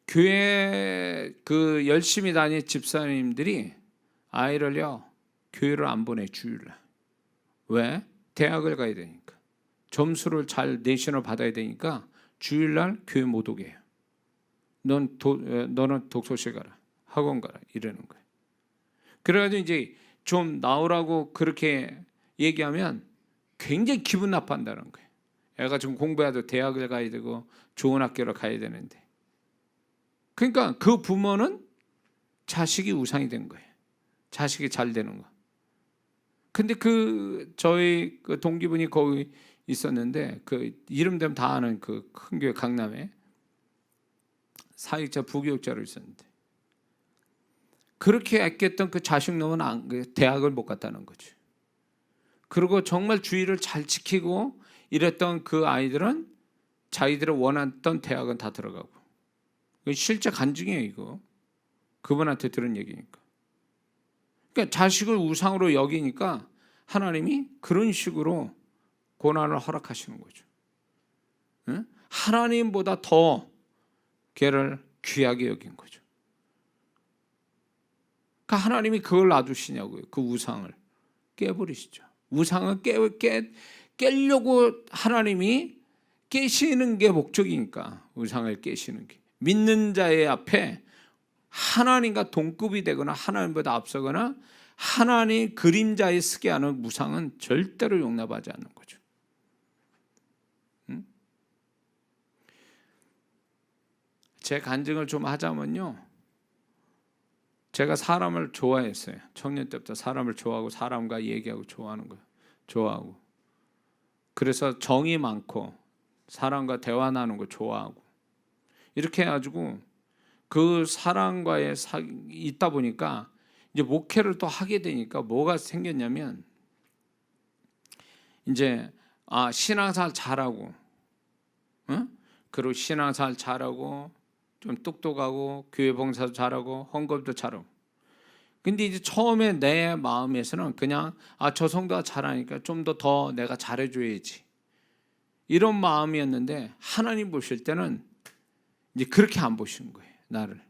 교회 열심히 다니는 집사님들이 아이를요 교회를 안 보내, 주일날. 왜? 대학을 가야 되니까, 점수를 잘 내신을 받아야 되니까 주일날 교회 못 오게 해요. 너는 독서실 가라, 학원 가라, 이러는 거예요. 그래가지고 이제 좀 나오라고 그렇게 얘기하면 굉장히 기분 나빠한다는 거예요. 애가 지금 공부해도 대학을 가야 되고 좋은 학교를 가야 되는데. 그러니까 그 부모는 자식이 우상이 된 거예요. 자식이 잘 되는 거. 근데 저희 그 동기분이 거기 있었는데 그 이름 되면 다 아는 그 큰 교회 강남에 사역자 부교육자로 있었는데 그렇게 아꼈던 그 자식 놈은 대학을 못 갔다는 거죠. 그리고 정말 주의를 잘 지키고 이랬던 그 아이들은 자기들이 원했던 대학은 다 들어가고. 실제 간증이에요 이거. 그분한테 들은 얘기니까. 그러니까 자식을 우상으로 여기니까 하나님이 그런 식으로 고난을 허락하시는 거죠. 응? 하나님보다 더 걔를 귀하게 여긴 거죠. 그러니까 하나님이 그걸 놔두시냐고요. 그 우상을 깨버리시죠. 우상을 깨려고 하나님이 깨시는 게 목적이니까. 우상을 깨시는 게 믿는 자의 앞에 하나님과 동급이 되거나 하나님보다 앞서거나 하나님 그림자에 쓰게 하는 우상은 절대로 용납하지 않는 거죠. 응? 제 간증을 좀 하자면요, 제가 사람을 좋아했어요. 청년 때부터 사람을 좋아하고 사람과 얘기하고 좋아하는 거예요. 좋아하고. 그래서 정이 많고 사람과 대화 나누는 거 좋아하고 이렇게 해가지고 그 사람과의 있다 보니까 이제 목회를 또 하게 되니까 뭐가 생겼냐면 이제 신앙생활 잘하고, 응? 그리고 신앙생활 잘하고 좀 똑똑하고 교회 봉사도 잘하고 헌금도 잘하고. 근데 이제 처음에 내 마음에서는 그냥 저 성도가 잘하니까 좀 더 내가 잘해줘야지 이런 마음이었는데 하나님 보실 때는 이제 그렇게 안 보시는 거예요. 나를.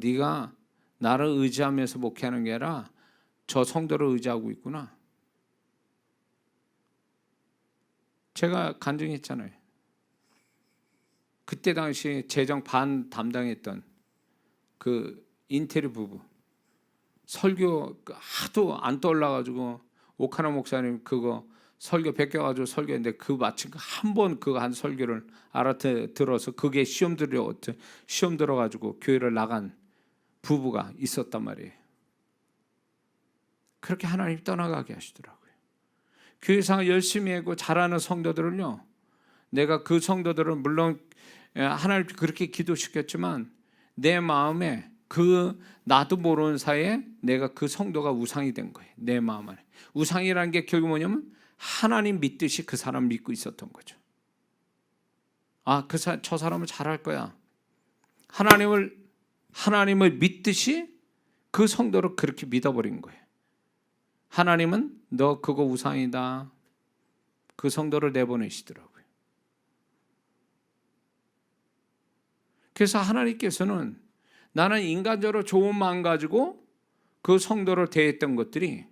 네가 나를 의지하면서 목회하는 게 아니라 저 성도를 의지하고 있구나. 제가 간증했잖아요. 그때 당시 재정 반 담당했던 그 인테리어 부부 설교 하도 안 떠올라가지고 오카나 목사님 그거 설교 베껴가지고 설교했는데 그 마침 한 번 그거 한 설교를 알아들어서 그게 시험 들어가지고 교회를 나간 부부가 있었단 말이에요. 그렇게 하나님 떠나가게 하시더라고요. 교회생활 열심히 하고 잘하는 성도들은요, 내가 그 성도들은 물론 하나님 그렇게 기도시켰지만 내 마음에 나도 모르는 사이에 내가 그 성도가 우상이 된 거예요. 내 마음 안에. 우상이라는 게 결국 뭐냐면 하나님 믿듯이 그 사람 믿고 있었던 거죠. 저 사람은 잘할 거야. 하나님을 믿듯이 그 성도를 그렇게 믿어버린 거예요. 하나님은 너 그거 우상이다. 그 성도를 내보내시더라고요. 그래서 하나님께서는 나는 인간적으로 좋은 마음 가지고 그 성도를 대했던 것들이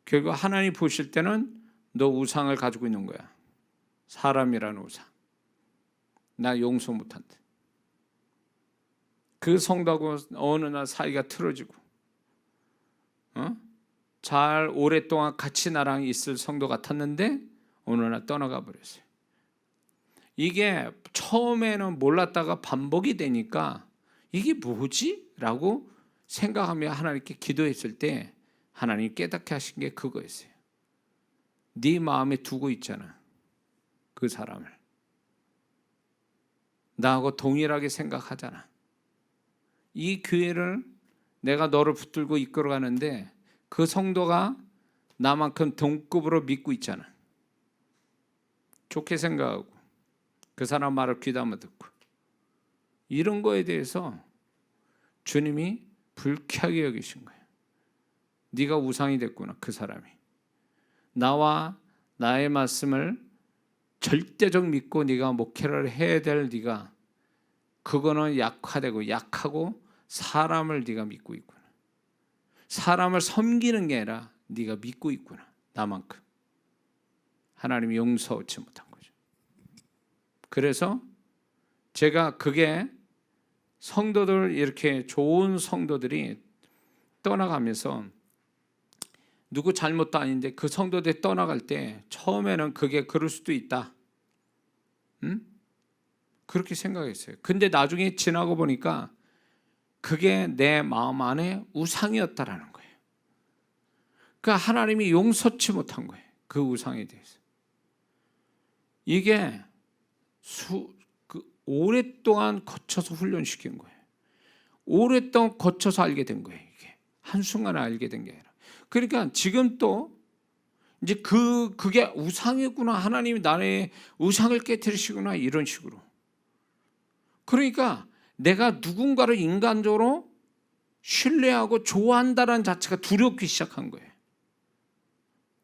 결국 하나님 보실 때는 너 우상을 가지고 있는 거야. 사람이라는 우상. 나 용서 못한다. 그 성도하고 어느 날 사이가 틀어지고 잘 오랫동안 같이 나랑 있을 성도 같았는데 어느 날 떠나가 버렸어요. 이게 처음에는 몰랐다가 반복이 되니까 이게 뭐지? 라고 생각하며 하나님께 기도했을 때 하나님 깨닫게 하신 게 그거였어요. 네 마음에 두고 있잖아. 그 사람을. 나하고 동일하게 생각하잖아. 이 교회를 내가 너를 붙들고 이끌어가는데 그 성도가 나만큼 동급으로 믿고 있잖아. 좋게 생각하고 그 사람 말을 귀담아 듣고 이런 거에 대해서 주님이 불쾌하게 여기신 거예요. 네가 우상이 됐구나. 그 사람이. 나와 나의 말씀을 절대적 믿고 네가 목회를 해야 될 네가 그거는 약하고 사람을 네가 믿고 있구나. 사람을 섬기는 게 아니라 네가 믿고 있구나. 나만큼. 하나님이 용서하지 못한 거죠. 그래서 제가 그게 성도들 이렇게 좋은 성도들이 떠나가면서 누구 잘못도 아닌데 그 성도들이 떠나갈 때 처음에는 그게 그럴 수도 있다. 그렇게 생각했어요. 근데 나중에 지나고 보니까 그게 내 마음 안에 우상이었다라는 거예요. 그러니까 하나님이 용서치 못한 거예요. 그 우상에 대해서. 이게 오랫동안 거쳐서 훈련시킨 거예요. 오랫동안 거쳐서 알게 된 거예요. 이게 한순간에 알게 된 게 아니라. 그러니까 지금 또 이제 그게 우상이구나. 하나님이 나의 우상을 깨뜨리시구나. 이런 식으로. 그러니까 내가 누군가를 인간적으로 신뢰하고 좋아한다는 자체가 두렵기 시작한 거예요.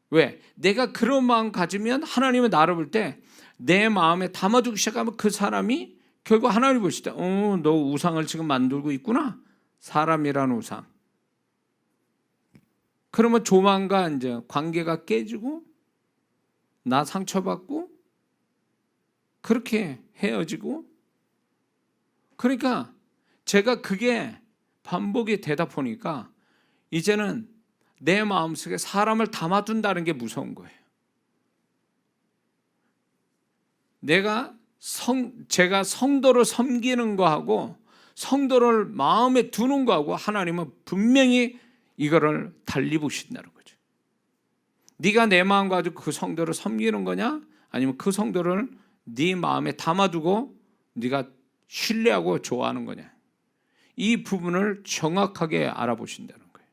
왜? 내가 그런 마음 가지면 하나님은 나를 볼 때 내 마음에 담아두기 시작하면 그 사람이 결국 하나님 보실 때 너 우상을 지금 만들고 있구나. 사람이라는 우상. 그러면 조만간 이제 관계가 깨지고 나 상처받고 그렇게 헤어지고, 그러니까 제가 그게 반복이 되다 보니까 이제는 내 마음속에 사람을 담아둔다는 게 무서운 거예요. 제가 성도를 섬기는 거하고 성도를 마음에 두는 거하고 하나님은 분명히 이거를 달리 보신다는 거죠. 네가 내 마음 가지고 그 성도를 섬기는 거냐, 아니면 그 성도를 네 마음에 담아두고 네가 신뢰하고 좋아하는 거냐, 이 부분을 정확하게 알아보신다는 거예요.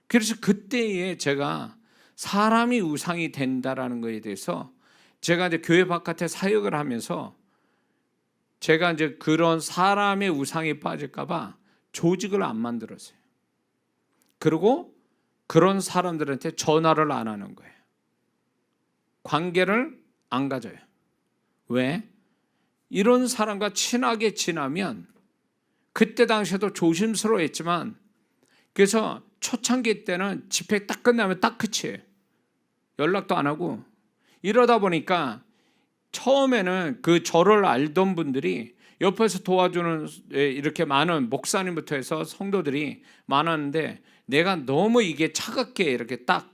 그래서 그때에 제가 사람이 우상이 된다라는 것에 대해서 제가 이제 교회 바깥에 사역을 하면서 제가 이제 그런 사람의 우상에 빠질까봐 조직을 안 만들었어요. 그리고 그런 사람들한테 전화를 안 하는 거예요. 관계를 안 가져요. 왜? 이런 사람과 친하게 지나면 그때 당시에도 조심스러워했지만, 그래서 초창기 때는 집회 딱 끝나면 딱 끝이에요. 연락도 안 하고. 이러다 보니까 처음에는 그 저를 알던 분들이 옆에서 도와주는 이렇게 많은 목사님부터 해서 성도들이 많았는데, 내가 너무 이게 차갑게 이렇게 딱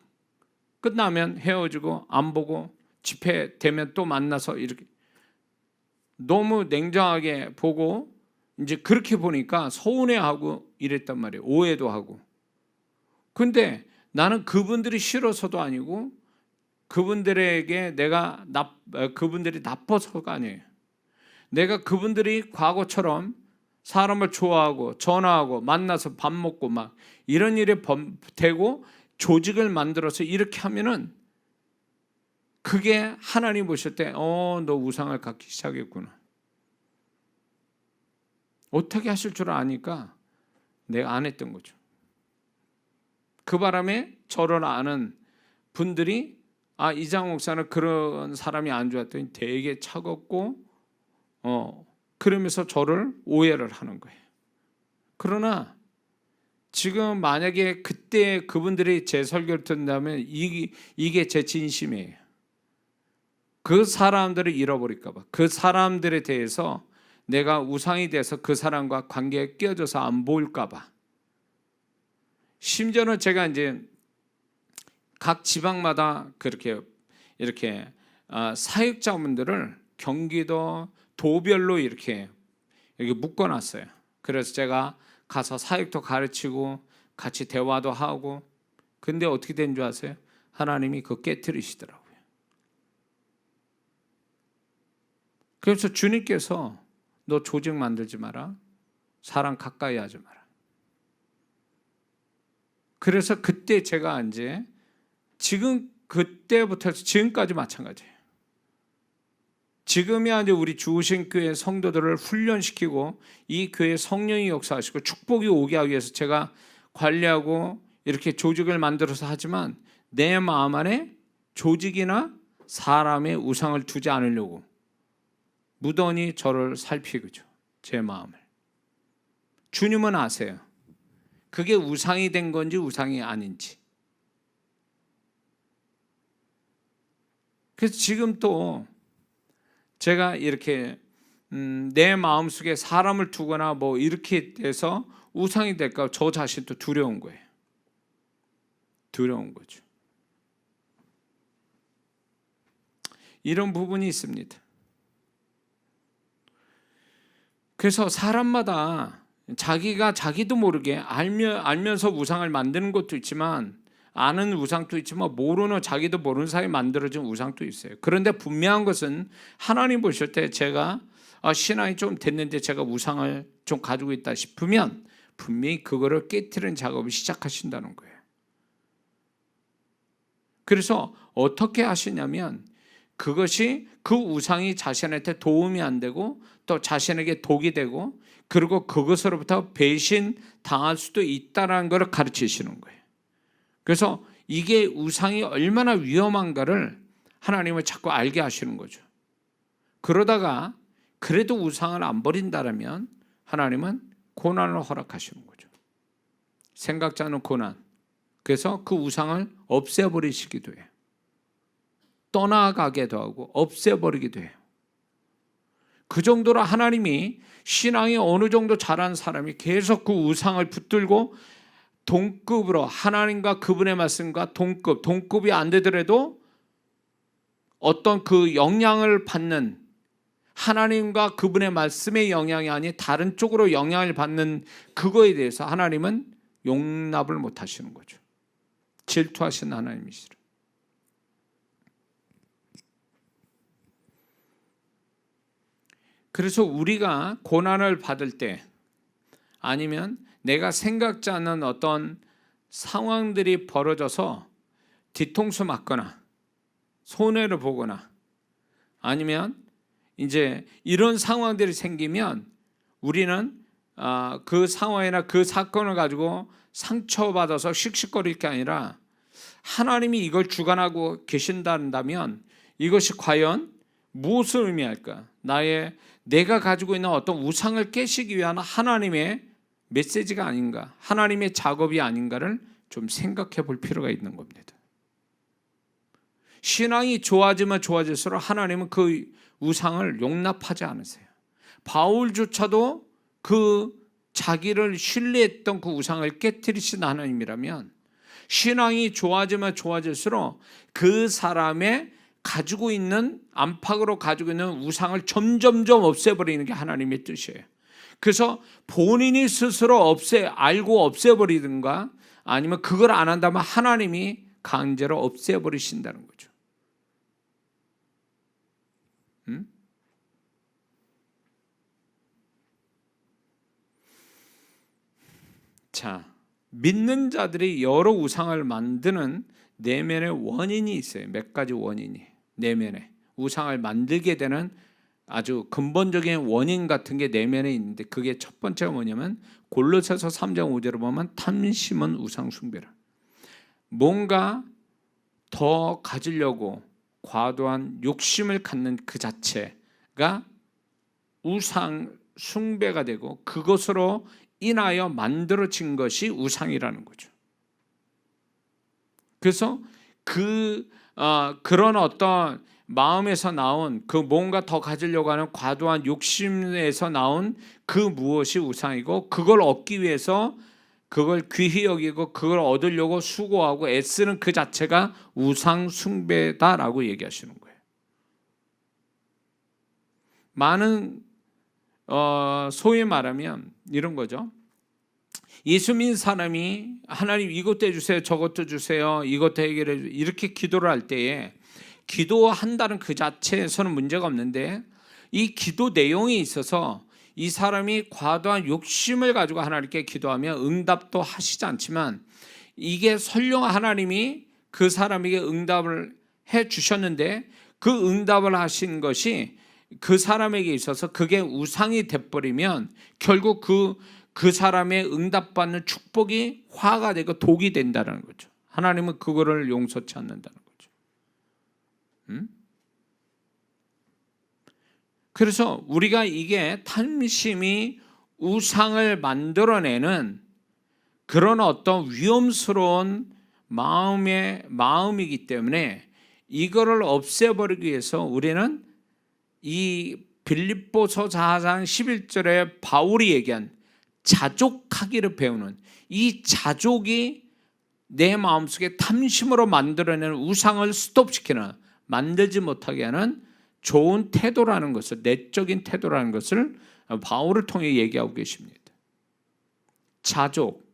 끝나면 헤어지고 안 보고 집회 되면 또 만나서 이렇게 너무 냉정하게 보고 이제 그렇게 보니까 서운해하고 이랬단 말이에요. 오해도 하고. 근데 나는 그분들이 싫어서도 아니고 그분들에게 그분들이 나빠서가 아니에요. 내가 그분들이 과거처럼 사람을 좋아하고 전화하고 만나서 밥 먹고 막 이런 일에 되고 조직을 만들어서 이렇게 하면은 그게 하나님 보실 때 너 우상을 갖기 시작했구나. 어떻게 하실 줄 아니까 내가 안 했던 거죠. 그 바람에 저를 아는 분들이 이장 목사는 그런 사람이 안 좋았더니 되게 차갑고 그러면서 저를 오해를 하는 거예요. 그러나 지금 만약에 그때 그분들이 제 설교를 듣는다면 이게 제 진심이에요. 그 사람들을 잃어버릴까 봐, 그 사람들에 대해서 내가 우상이 돼서 그 사람과 관계에 끼어져서 안 보일까 봐. 심지어는 제가 이제 각 지방마다 그렇게 이렇게 사역자분들을 경기도 도별로 이렇게 묶어놨어요. 그래서 제가 가서 사역도 가르치고 같이 대화도 하고. 근데 어떻게 된 줄 아세요? 하나님이 그거 깨트리시더라고요. 그래서 주님께서 너 조직 만들지 마라, 사람 가까이 하지 마라. 그래서 그때 제가 이제 지금 그때부터 해서 지금까지 마찬가지예요. 지금이야 이제 우리 주우신 교회 성도들을 훈련시키고 이 교회 성령이 역사하시고 축복이 오게 하기 위해서 제가 관리하고 이렇게 조직을 만들어서 하지만, 내 마음 안에 조직이나 사람의 우상을 두지 않으려고 무던히 저를 살피고죠. 제 마음을. 주님은 아세요. 그게 우상이 된 건지 우상이 아닌지. 그래서 지금 또 제가 이렇게 내 마음속에 사람을 두거나 뭐 이렇게 돼서 우상이 될까 저 자신도 두려운 거예요. 두려운 거죠. 이런 부분이 있습니다. 그래서 사람마다 자기도 모르게 알면서 우상을 만드는 것도 있지만, 아는 우상도 있지만 모르는, 자기도 모르는 사이에 만들어진 우상도 있어요. 그런데 분명한 것은 하나님 보실 때 제가 신앙이 좀 됐는데 제가 우상을 좀 가지고 있다 싶으면 분명히 그거를 깨트리는 작업을 시작하신다는 거예요. 그래서 어떻게 하시냐면, 그것이, 그 우상이 자신한테 도움이 안 되고 또 자신에게 독이 되고, 그리고 그것으로부터 배신 당할 수도 있다는 것을 가르치시는 거예요. 그래서 이게 우상이 얼마나 위험한가를 하나님은 자꾸 알게 하시는 거죠. 그러다가 그래도 우상을 안 버린다면 하나님은 고난을 허락하시는 거죠. 생각지 않은 고난. 그래서 그 우상을 없애버리시기도 해요. 떠나가게도 하고 없애버리기도 해요. 그 정도로 하나님이, 신앙이 어느 정도 자란 사람이 계속 그 우상을 붙들고 동급으로, 하나님과 그분의 말씀과 동급이 안 되더라도 어떤 그 영향을 받는, 하나님과 그분의 말씀의 영향이 아닌 다른 쪽으로 영향을 받는 그거에 대해서 하나님은 용납을 못 하시는 거죠. 질투하신 하나님이시라. 그래서 우리가 고난을 받을 때, 아니면 내가 생각지 않는 어떤 상황들이 벌어져서 뒤통수 맞거나 손해를 보거나, 아니면 이제 이런 상황들이 생기면 우리는 그 상황이나 그 사건을 가지고 상처받아서 씩씩거릴 게 아니라, 하나님이 이걸 주관하고 계신다면 이것이 과연 무엇을 의미할까? 내가 가지고 있는 어떤 우상을 깨시기 위한 하나님의 메시지가 아닌가, 하나님의 작업이 아닌가를 좀 생각해 볼 필요가 있는 겁니다. 신앙이 좋아지면 좋아질수록 하나님은 그 우상을 용납하지 않으세요. 바울조차도 그 자기를 신뢰했던 그 우상을 깨트리신 하나님이라면, 신앙이 좋아지면 좋아질수록 그 사람의 가지고 있는, 안팎으로 가지고 있는 우상을 점점점 없애버리는 게 하나님의 뜻이에요. 그래서 본인이 스스로 알고 없애버리든가, 아니면 그걸 안 한다면 하나님이 강제로 없애버리신다는 거죠. 자, 믿는 자들이 여러 우상을 만드는 내면의 원인이 있어요. 몇 가지 원인이 내면에 우상을 만들게 되는 아주 근본적인 원인 같은 게 내면에 있는데, 그게 첫 번째가 뭐냐면 골로새서 3장 5절을 보면 탐심은 우상 숭배라. 뭔가 더 가지려고 과도한 욕심을 갖는 그 자체가 우상 숭배가 되고, 그것으로 인하여 만들어진 것이 우상이라는 거죠. 그래서 그런 어떤 마음에서 나온, 그 뭔가 더 가지려고 하는 과도한 욕심에서 나온 그 무엇이 우상이고, 그걸 얻기 위해서 그걸 귀히 여기고 그걸 얻으려고 수고하고 애쓰는 그 자체가 우상 숭배다라고 얘기하시는 거예요. 많은 소위 말하면 이런 거죠. 예수 믿는 사람이 하나님 이것도 해주세요, 저것도 주세요, 이것도 해결해 주세요, 이렇게 기도를 할 때에, 기도한다는 그 자체에서는 문제가 없는데, 이 기도 내용에 있어서 이 사람이 과도한 욕심을 가지고 하나님께 기도하면 응답도 하시지 않지만, 이게 설령 하나님이 그 사람에게 응답을 해 주셨는데 그 응답을 하신 것이 그 사람에게 있어서 그게 우상이 돼버리면 결국 그 사람의 응답받는 축복이 화가 되고 독이 된다는 거죠. 하나님은 그거를 용서치 않는다는 거죠. 그래서 우리가 이게 탐심이 우상을 만들어내는 그런 어떤 위험스러운 마음이기 때문에, 이거를 없애버리기 위해서 우리는 이 빌립보서 4장 11절에 바울이 얘기한 자족하기를 배우는, 이 자족이 내 마음속에 탐심으로 만들어내는 우상을 스톱시키는, 만들지 못하게 하는 좋은 태도라는 것을, 내적인 태도라는 것을 바울을 통해 얘기하고 계십니다. 자족,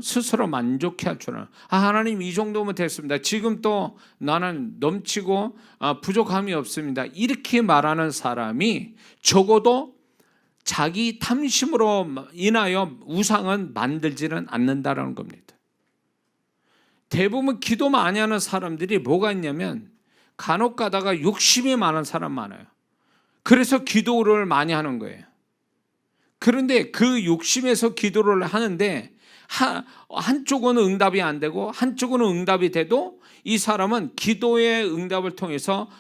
스스로 만족해할 줄 아는, 하나님 이 정도면 됐습니다. 지금 또 나는 넘치고 부족함이 없습니다. 이렇게 말하는 사람이 적어도 자기 탐심으로 인하여 우상은 만들지는 않는다라는 겁니다. 대부분 기도 많이 하는 사람들이 뭐가 있냐면 간혹 가다가 욕심이 많은 사람 많아요. 그래서 기도를 많이 하는 거예요. 그런데 그 욕심에서 기도를 하는데 한쪽은 응답이 안 되고 한쪽은 응답이 돼도 이 사람은 기도의 응답을 통해서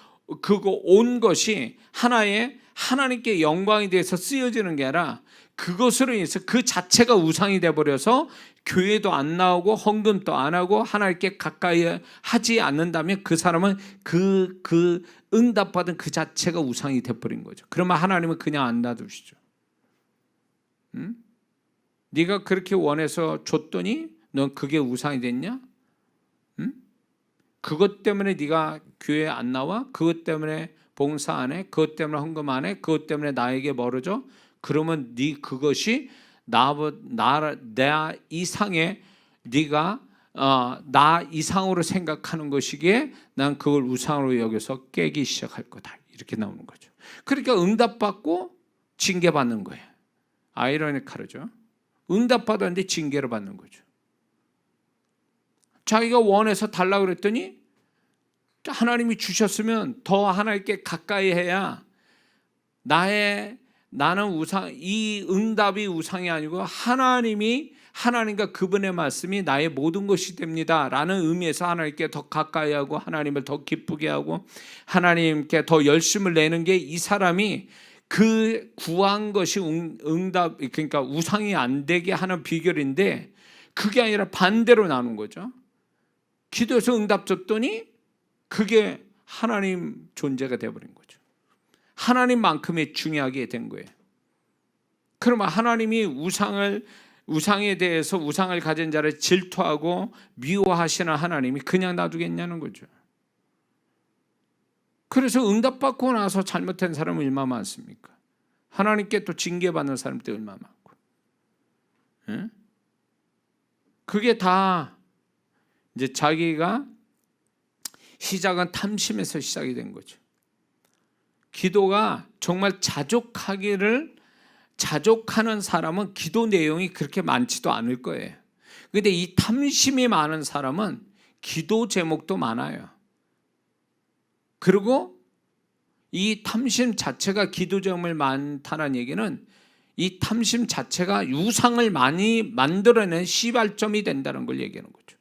그거 온 것이 하나님께 영광이 돼서 쓰여지는 게 아니라 그것으로 인해서 그 자체가 우상이 돼버려서 교회도 안 나오고 헌금도 안 하고 하나님께 가까이 하지 않는다면 그 사람은 그 응답받은 그 자체가 우상이 돼버린 거죠. 그러면 하나님은 그냥 안 놔두시죠. 네가 그렇게 원해서 줬더니 넌 그게 우상이 됐냐? 그것 때문에 네가 교회 안 나와? 그것 때문에 봉사 안 해? 그것 때문에 헌금 안 해? 그것 때문에 나에게 멀어져? 그러면 네 그것이 나 이상의 네가 나 이상으로 생각하는 것이기에 난 그걸 우상으로 여겨서 깨기 시작할 거다. 이렇게 나오는 거죠. 그러니까 응답받고 징계받는 거예요. 아이러니컬하죠. 응답받았는데 징계를 받는 거죠. 자기가 원해서 달라고 그랬더니 하나님이 주셨으면 더 하나님께 가까이 해야 나는 우상, 이 응답이 우상이 아니고 하나님과 그분의 말씀이 나의 모든 것이 됩니다 라는 의미에서 하나님께 더 가까이 하고 하나님을 더 기쁘게 하고 하나님께 더 열심을 내는 게 이 사람이 그 구한 것이 응답, 그러니까 우상이 안 되게 하는 비결인데 그게 아니라 반대로 나눈 거죠. 기도해서 응답 줬더니 그게 하나님 존재가 되어버린 거죠. 하나님만큼의 중요하게 된 거예요. 그러면 하나님이 우상에 대해서 우상을 가진 자를 질투하고 미워하시는 하나님이 그냥 놔두겠냐는 거죠. 그래서 응답받고 나서 잘못한 사람은 얼마나 많습니까? 하나님께 또 징계받는 사람도 얼마나 많고. 예? 그게 다 이제 자기가 시작은 탐심에서 시작이 된 거죠. 기도가 정말 자족하는 사람은 기도 내용이 그렇게 많지도 않을 거예요. 그런데 이 탐심이 많은 사람은 기도 제목도 많아요. 그리고 이 탐심 자체가 기도 제목이 많다는 얘기는 이 탐심 자체가 우상을 많이 만들어낸 시발점이 된다는 걸 얘기하는 거죠.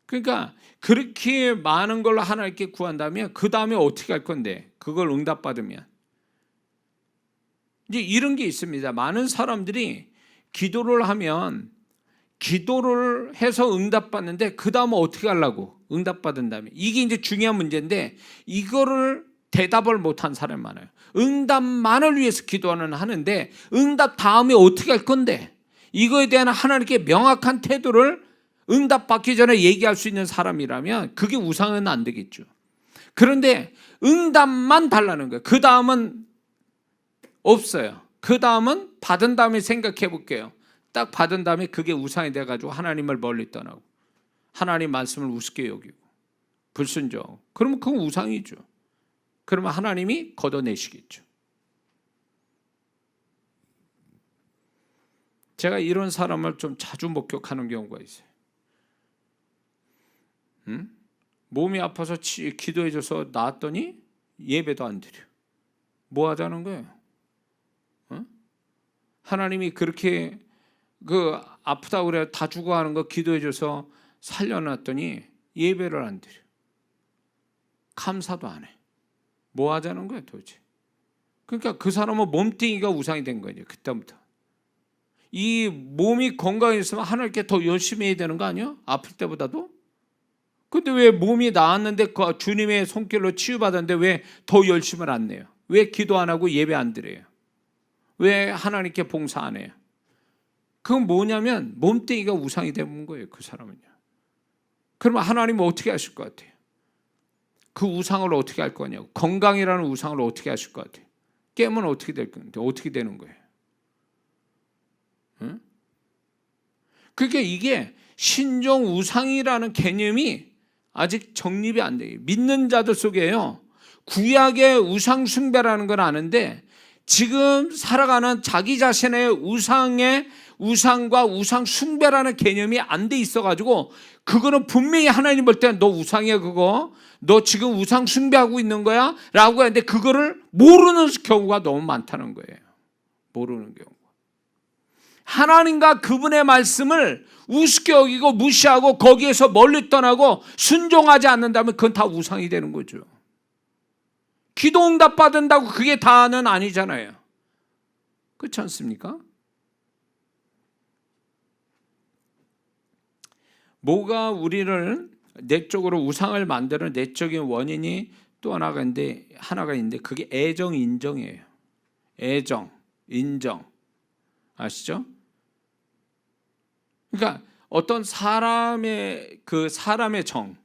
그러니까 그렇게 많은 걸로 하나님께 구한다면 그 다음에 어떻게 할 건데 그걸 응답받으면 이제 이런 게 있습니다. 많은 사람들이 기도를 하면 기도를 해서 응답받는데 그 다음은 어떻게 하려고 응답받은 다음에 이게 이제 중요한 문제인데 이거를 대답을 못한 사람이 많아요. 응답만을 위해서 기도는 하는데 응답 다음에 어떻게 할 건데 이거에 대한 하나님께 명확한 태도를 응답받기 전에 얘기할 수 있는 사람이라면 그게 우상은 안 되겠죠. 그런데 응답만 달라는 거예요. 그 다음은 없어요. 그 다음은 받은 다음에 생각해 볼게요. 딱 받은 다음에 그게 우상이 돼가지고 하나님을 멀리 떠나고 하나님 말씀을 우습게 여기고 불순종하고 그러면 그건 우상이죠. 그러면 하나님이 걷어내시겠죠. 제가 이런 사람을 좀 자주 목격하는 경우가 있어요. 몸이 아파서 기도해줘서 나았더니 예배도 안 드려. 뭐 하자는 거예요? 하나님이 그렇게 아프다고 그래 다 죽어가는 거 기도해줘서 살려놨더니 예배를 안 드려. 감사도 안 해. 뭐 하자는 거야 도대체? 그러니까 그 사람은 몸뚱이가 우상이 된 거예요. 그때부터. 이 몸이 건강했으면 하나님께 더 열심히 해야 되는 거 아니야? 아플 때보다도? 근데 왜 몸이 나았는데 주님의 손길로 치유받았는데 왜 더 열심을 안 내요? 왜 기도 안 하고 예배 안 드려요? 왜 하나님께 봉사 안 해요? 그건 뭐냐면 몸뚱이가 우상이 되는 거예요. 그 사람은요. 그러면 하나님은 어떻게 하실 것 같아요? 그 우상을 어떻게 할 거냐고. 건강이라는 우상을 어떻게 하실 것 같아요? 깨면 어떻게 될 건데 어떻게 되는 거예요? 응? 그러니까 이게 신종 우상이라는 개념이 아직 정립이 안 돼요. 믿는 자들 속에요. 구약의 우상 숭배라는 건 아는데 지금 살아가는 자기 자신의 우상과 우상 숭배라는 개념이 안 돼 있어가지고 그거는 분명히 하나님 볼 때 너 우상이야 그거 너 지금 우상 숭배하고 있는 거야 라고 하는데 그거를 모르는 경우가 너무 많다는 거예요. 모르는 경우. 하나님과 그분의 말씀을 우습게 여기고 무시하고 거기에서 멀리 떠나고 순종하지 않는다면 그건 다 우상이 되는 거죠. 기도 응답 받은다고 그게 다는 아니잖아요. 그렇지 않습니까? 뭐가 우리를 내적으로 우상을 만드는 내적인 원인이 또 하나가 있는데 그게 애정 인정이에요. 애정 인정 아시죠? 그러니까 어떤 사람의 정,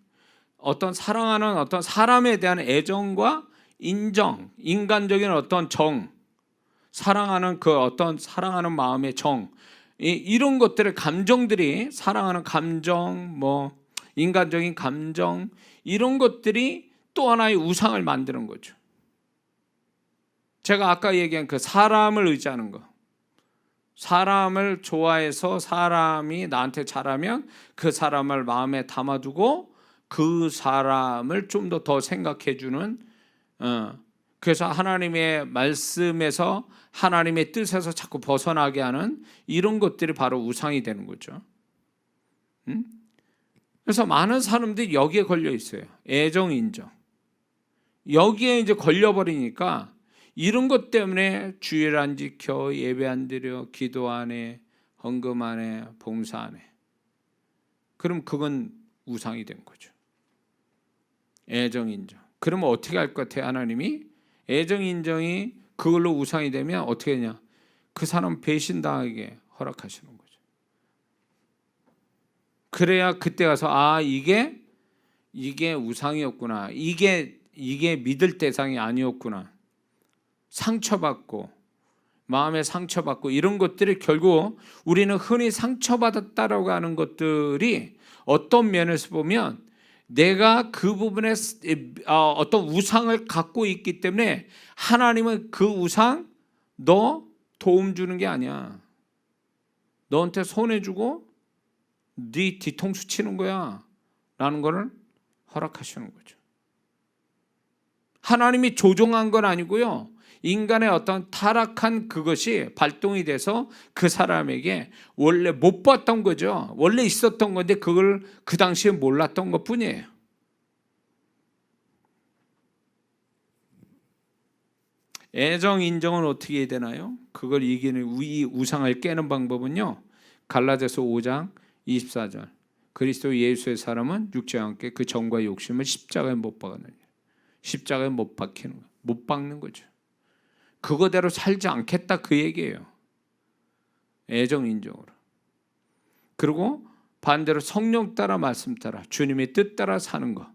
어떤 사랑하는 어떤 사람에 대한 애정과 인정, 인간적인 어떤 정, 사랑하는 사랑하는 마음의 정, 이런 것들의 감정들이 사랑하는 감정, 인간적인 감정 이런 것들이 또 하나의 우상을 만드는 거죠. 제가 아까 얘기한 그 사람을 의지하는 거. 사람을 좋아해서 사람이 나한테 잘하면 그 사람을 마음에 담아두고 그 사람을 좀 더 생각해 주는 그래서 하나님의 말씀에서 하나님의 뜻에서 자꾸 벗어나게 하는 이런 것들이 바로 우상이 되는 거죠. 그래서 많은 사람들이 여기에 걸려 있어요. 애정 인정. 여기에 이제 걸려버리니까 이런 것 때문에 주일 안 지켜, 예배 안 드려, 기도 안 해, 헌금 안 해, 봉사 안 해. 그럼 그건 우상이 된 거죠. 애정 인정. 그러면 어떻게 할 것 같아요? 하나님이 애정 인정이 그걸로 우상이 되면 어떻게 하냐? 그 사람 배신당하게 허락하시는 거죠. 그래야 그때 가서 이게 우상이었구나. 이게 믿을 대상이 아니었구나. 상처받고 마음에 상처받고 이런 것들이 결국 우리는 흔히 상처받았다라고 하는 것들이 어떤 면에서 보면 내가 그 부분에 어떤 우상을 갖고 있기 때문에 하나님은 그 우상 너 도움 주는 게 아니야. 너한테 손해주고 네 뒤통수 치는 거야 라는 거를 허락하시는 거죠. 하나님이 조종한 건 아니고요. 인간의 어떤 타락한 그것이 발동이 돼서 그 사람에게 원래 못 봤던 거죠. 원래 있었던 건데 그걸 그 당시에 몰랐던 것 뿐이에요. 애정 인정은 어떻게 해야 되나요? 그걸 이기는 이 우상을 깨는 방법은요. 갈라디아서 5장 24절 그리스도 예수의 사람은 육체와 함께 그 정과 욕심을 십자가에 못 박아느니라. 십자가에 못 박히는 거예요. 못 박는 거죠. 그거대로 살지 않겠다 그 얘기예요. 애정 인정으로. 그리고 반대로 성령 따라 말씀 따라 주님의 뜻 따라 사는 거.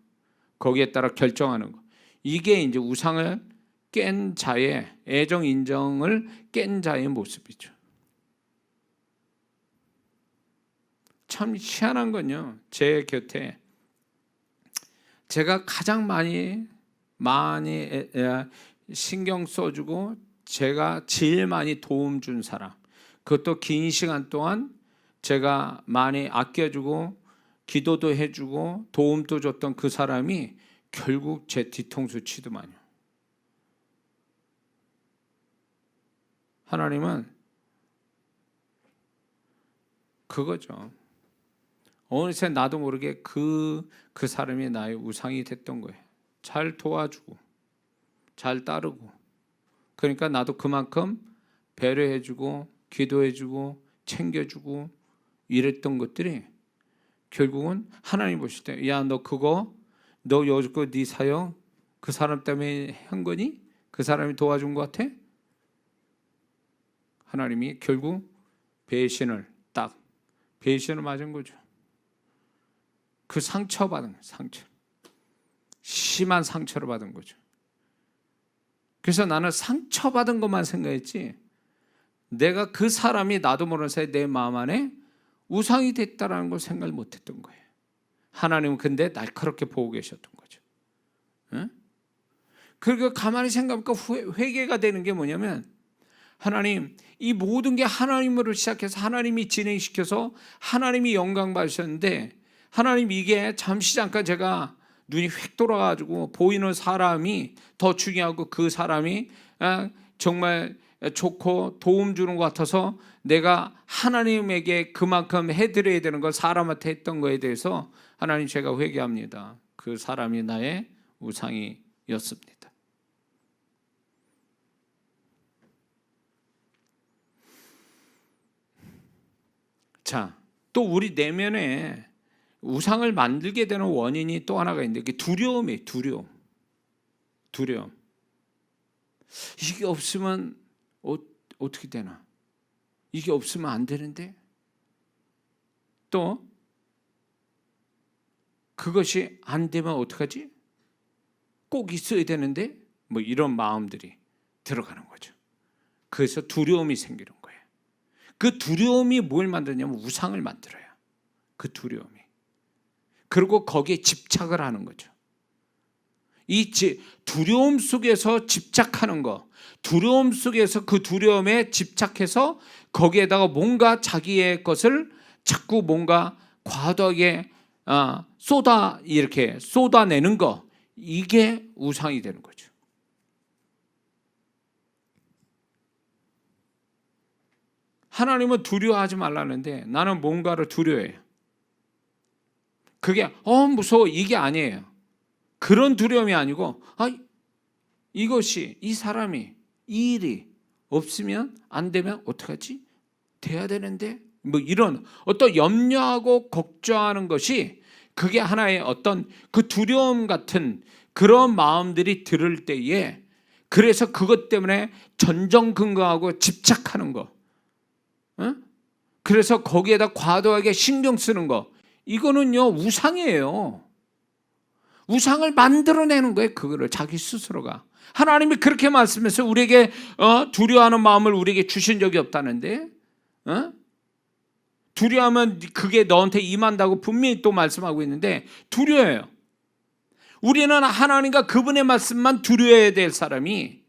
거기에 따라 결정하는 거. 이게 이제 우상을 깬 자의 애정 인정을 깬 자의 모습이죠. 참 희한한 건요. 제 곁에 제가 가장 많이 신경 써주고 제가 제일 많이 도움 준 사람, 그것도 긴 시간 동안 제가 많이 아껴주고 기도도 해주고 도움도 줬던 그 사람이 결국 제 뒤통수 치더만요. 하나님은 그거죠. 어느새 나도 모르게 그 사람이 나의 우상이 됐던 거예요. 잘 도와주고 잘 따르고 그러니까 나도 그만큼 배려해주고 기도해주고 챙겨주고 이랬던 것들이 결국은 하나님 보실 때 야 너 여지껏 네 사역 그 사람 때문에 한 거니? 그 사람이 도와준 것 같아? 하나님이 결국 배신을 맞은 거죠. 그 상처받은 상처. 심한 상처를 받은 거죠. 그래서 나는 상처받은 것만 생각했지 내가 그 사람이 나도 모르는 사이에 내 마음 안에 우상이 됐다라는 걸 생각을 못했던 거예요. 하나님은 근데 날카롭게 보고 계셨던 거죠. 응? 그리고 가만히 생각해보니까 회개가 되는 게 뭐냐면 하나님, 이 모든 게 하나님으로 시작해서 하나님이 진행시켜서 하나님이 영광 받으셨는데 하나님 이게 잠시 잠깐 제가 눈이 휙 돌아가지고 보이는 사람이 더 중요하고 그 사람이 정말 좋고 도움 주는 것 같아서 내가 하나님에게 그만큼 해드려야 되는 걸 사람한테 했던 거에 대해서 하나님 제가 회개합니다. 그 사람이 나의 우상이었습니다. 자, 또 우리 내면에 우상을 만들게 되는 원인이 또 하나가 있는데 그게 두려움이에요. 두려움. 이게 없으면 어떻게 되나? 이게 없으면 안 되는데? 또 그것이 안 되면 어떡하지? 꼭 있어야 되는데? 뭐 이런 마음들이 들어가는 거죠. 그래서 두려움이 생기는 거예요. 그 두려움이 뭘 만드냐면 우상을 만들어요. 그 두려움이. 그리고 거기에 집착을 하는 거죠. 이 두려움 속에서 집착하는 거, 두려움 속에서 그 두려움에 집착해서 거기에다가 뭔가 자기의 것을 자꾸 뭔가 과도하게 이렇게 쏟아내는 거, 이게 우상이 되는 거죠. 하나님은 두려워하지 말라는데 나는 뭔가를 두려워해요. 그게 무서워 이게 아니에요. 그런 두려움이 아니고 이것이 이 사람이 이 일이 없으면 안 되면 어떡하지? 돼야 되는데 뭐 이런 어떤 염려하고 걱정하는 것이 그게 하나의 어떤 그 두려움 같은 그런 마음들이 들을 때에 그래서 그것 때문에 전전긍긍하고 집착하는 거, 그래서 거기에다 과도하게 신경 쓰는 거, 이거는요 우상이에요. 우상을 만들어내는 거예요. 그거를 자기 스스로가. 하나님이 그렇게 말씀해서 우리에게 두려워하는 마음을 우리에게 주신 적이 없다는데, 두려워하면 그게 너한테 임한다고 분명히 또 말씀하고 있는데 두려워해요. 우리는 하나님과 그분의 말씀만 두려워해야 될 사람이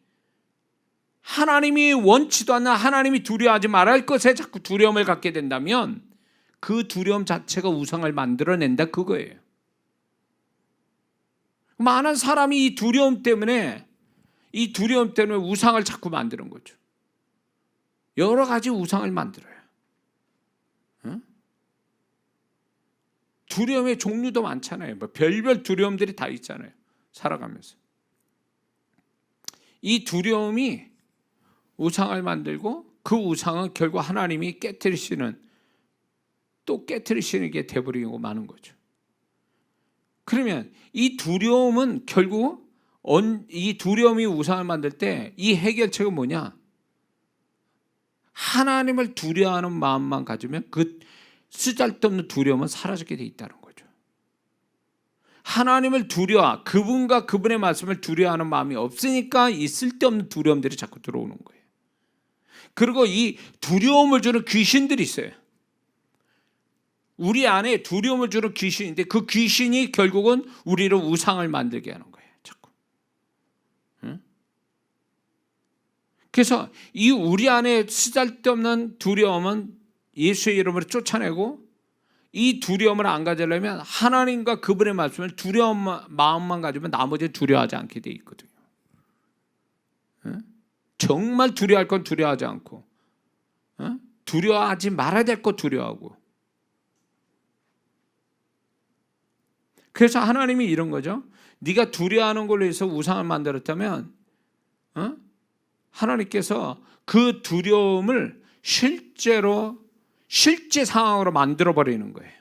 하나님이 원치도 않는 하나님이 두려워하지 말할 것에 자꾸 두려움을 갖게 된다면 그 두려움 자체가 우상을 만들어낸다 그거예요. 많은 사람이 이 두려움 때문에 우상을 자꾸 만드는 거죠. 여러 가지 우상을 만들어요. 두려움의 종류도 많잖아요. 뭐 별별 두려움들이 다 있잖아요. 살아가면서. 이 두려움이 우상을 만들고 그 우상은 결국 하나님이 깨트리시는 게 돼버리고 마는 거죠. 그러면 이 두려움은 결국 이 두려움이 우상을 만들 때 이 해결책은 뭐냐? 하나님을 두려워하는 마음만 가지면 그 쓰잘데없는 두려움은 사라지게 돼 있다는 거죠. 하나님을 그분과 그분의 말씀을 두려워하는 마음이 없으니까 이 쓸데없는 두려움들이 자꾸 들어오는 거예요. 그리고 이 두려움을 주는 귀신들이 있어요. 우리 안에 두려움을 주는 귀신인데 그 귀신이 결국은 우리를 우상을 만들게 하는 거예요. 자꾸. 그래서 이 우리 안에 쓰잘데없는 두려움은 예수의 이름으로 쫓아내고 이 두려움을 안 가지려면 하나님과 그분의 말씀을 두려움 마음만 가지면 나머지는 두려워하지 않게 돼 있거든요. 정말 두려워할 건 두려워하지 않고 두려워하지 말아야 될 거 두려워하고. 그래서 하나님이 이런 거죠. 네가 두려워하는 걸로 해서 우상을 만들었다면 하나님께서 그 두려움을 실제 상황으로 만들어버리는 거예요.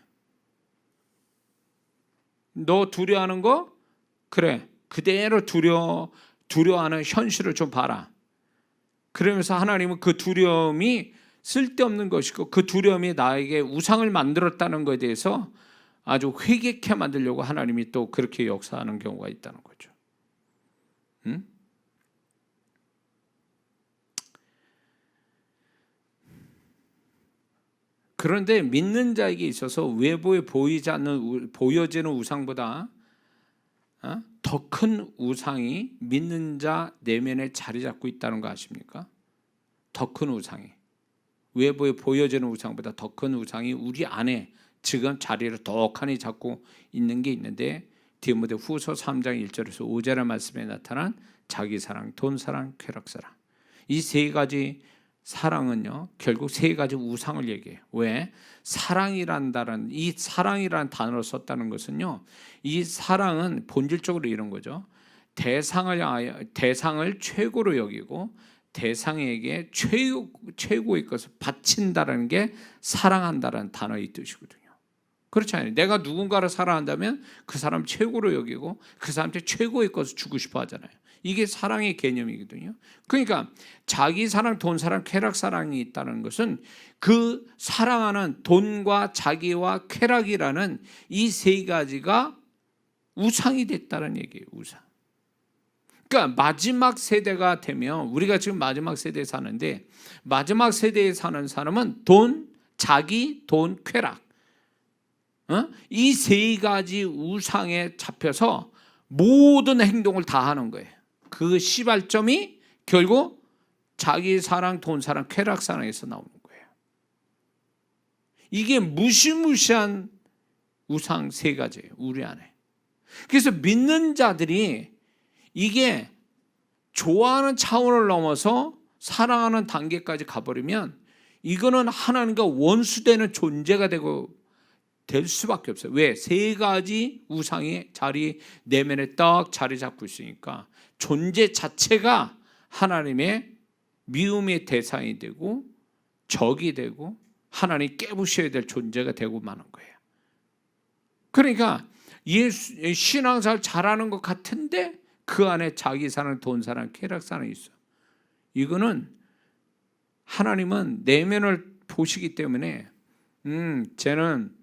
너 두려워하는 거? 그래. 그대로 두려워하는 현실을 좀 봐라. 그러면서 하나님은 그 두려움이 쓸데없는 것이고 그 두려움이 나에게 우상을 만들었다는 것에 대해서 아주 회개케 만들려고 하나님이 또 그렇게 역사하는 경우가 있다는 거죠. 응? 그런데 믿는 자에게 있어서 외부에 보여지는 우상보다 더 큰 우상이 믿는 자 내면에 자리 잡고 있다는 거 아십니까? 더 큰 우상이, 외부에 보여지는 우상보다 더 큰 우상이 우리 안에 지금 자리를 떡하니 잡고 있는 게 있는데, 디모데후서 3장 1절에서 5절의 말씀에 나타난 자기 사랑, 돈 사랑, 쾌락 사랑, 이 세 가지 사랑은요 결국 세 가지 우상을 얘기해요. 왜? 사랑이란다는, 이 사랑이라는 단어를 썼다는 것은요, 이 사랑은 본질적으로 이런 거죠. 대상을 최고로 여기고 대상에게 최고의 것을 바친다는 게 사랑한다는 단어의 뜻이거든요. 그렇지 않아요? 내가 누군가를 사랑한다면 그 사람 최고로 여기고 그 사람한테 최고의 것을 주고 싶어 하잖아요. 이게 사랑의 개념이거든요. 그러니까 자기 사랑, 돈 사랑, 쾌락 사랑이 있다는 것은 그 사랑하는 돈과 자기와 쾌락이라는 이 세 가지가 우상이 됐다는 얘기예요. 우상. 그러니까 마지막 세대가 되면, 우리가 지금 마지막 세대에 사는데, 마지막 세대에 사는 사람은 돈, 자기, 돈, 쾌락, 이 세 가지 우상에 잡혀서 모든 행동을 다 하는 거예요. 그 시발점이 결국 자기 사랑, 돈 사랑, 쾌락 사랑에서 나오는 거예요. 이게 무시무시한 우상 세 가지예요, 우리 안에. 그래서 믿는 자들이 이게 좋아하는 차원을 넘어서 사랑하는 단계까지 가버리면 이거는 하나님과 원수되는 존재가 될 수밖에 없어요. 왜? 세 가지 우상이 내면에 딱 자리 잡고 있으니까 존재 자체가 하나님의 미움의 대상이 되고 적이 되고 하나님 깨부셔야 될 존재가 되고 마는 거예요. 그러니까 신앙생활 잘하는 것 같은데 그 안에 자기 사랑, 돈 사랑, 쾌락 사랑이 있어. 이거는 하나님은 내면을 보시기 때문에 쟤는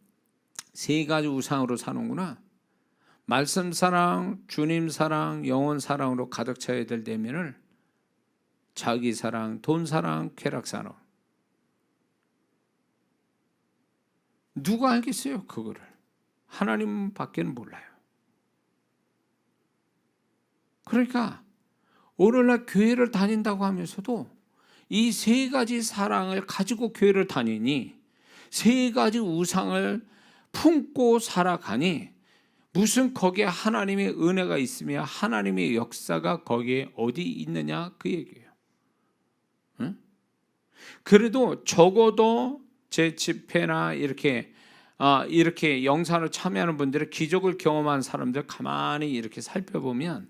세 가지 우상으로 사는구나. 말씀 사랑, 주님 사랑, 영혼 사랑으로 가득 차야 될 내면을 자기 사랑, 돈 사랑, 쾌락 사랑. 누가 알겠어요, 그거를? 하나님밖에는 몰라요. 그러니까 오늘날 교회를 다닌다고 하면서도 이 세 가지 사랑을 가지고 교회를 다니니, 세 가지 우상을 품고 살아가니 무슨 거기에 하나님의 은혜가 있으며 하나님의 역사가 거기에 어디 있느냐, 그 얘기예요. 응? 그래도 적어도 제 집회나 이렇게 영상을 참여하는 분들의 기적을 경험한 사람들 가만히 이렇게 살펴보면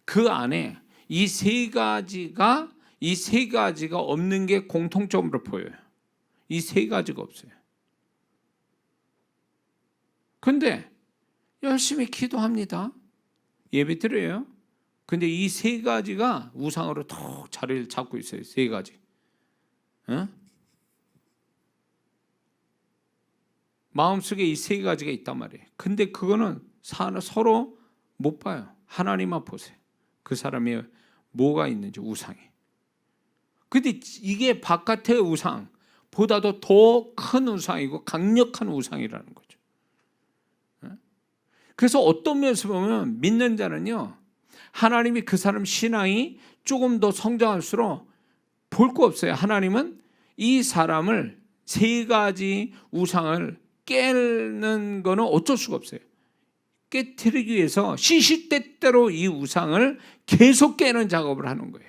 그 안에 이 세 가지가 없는 게 공통점으로 보여요. 이 세 가지가 없어요. 근데 열심히 기도합니다. 예배 드려요. 근데 이 세 가지가 우상으로 턱 자리를 잡고 있어요. 세 가지. 마음속에 이 세 가지가 있단 말이에요. 근데 그거는 서로 못 봐요. 하나님만 보세요. 그 사람이 뭐가 있는지, 우상이. 근데 이게 바깥의 우상보다도 더 큰 우상이고 강력한 우상이라는 거죠. 그래서 어떤 면에서 보면 믿는 자는요, 하나님이 그 사람 신앙이 조금 더 성장할수록 볼 거 없어요. 하나님은 이 사람을 세 가지 우상을 깨는 거는 어쩔 수가 없어요. 깨트리기 위해서 시시때때로 이 우상을 계속 깨는 작업을 하는 거예요.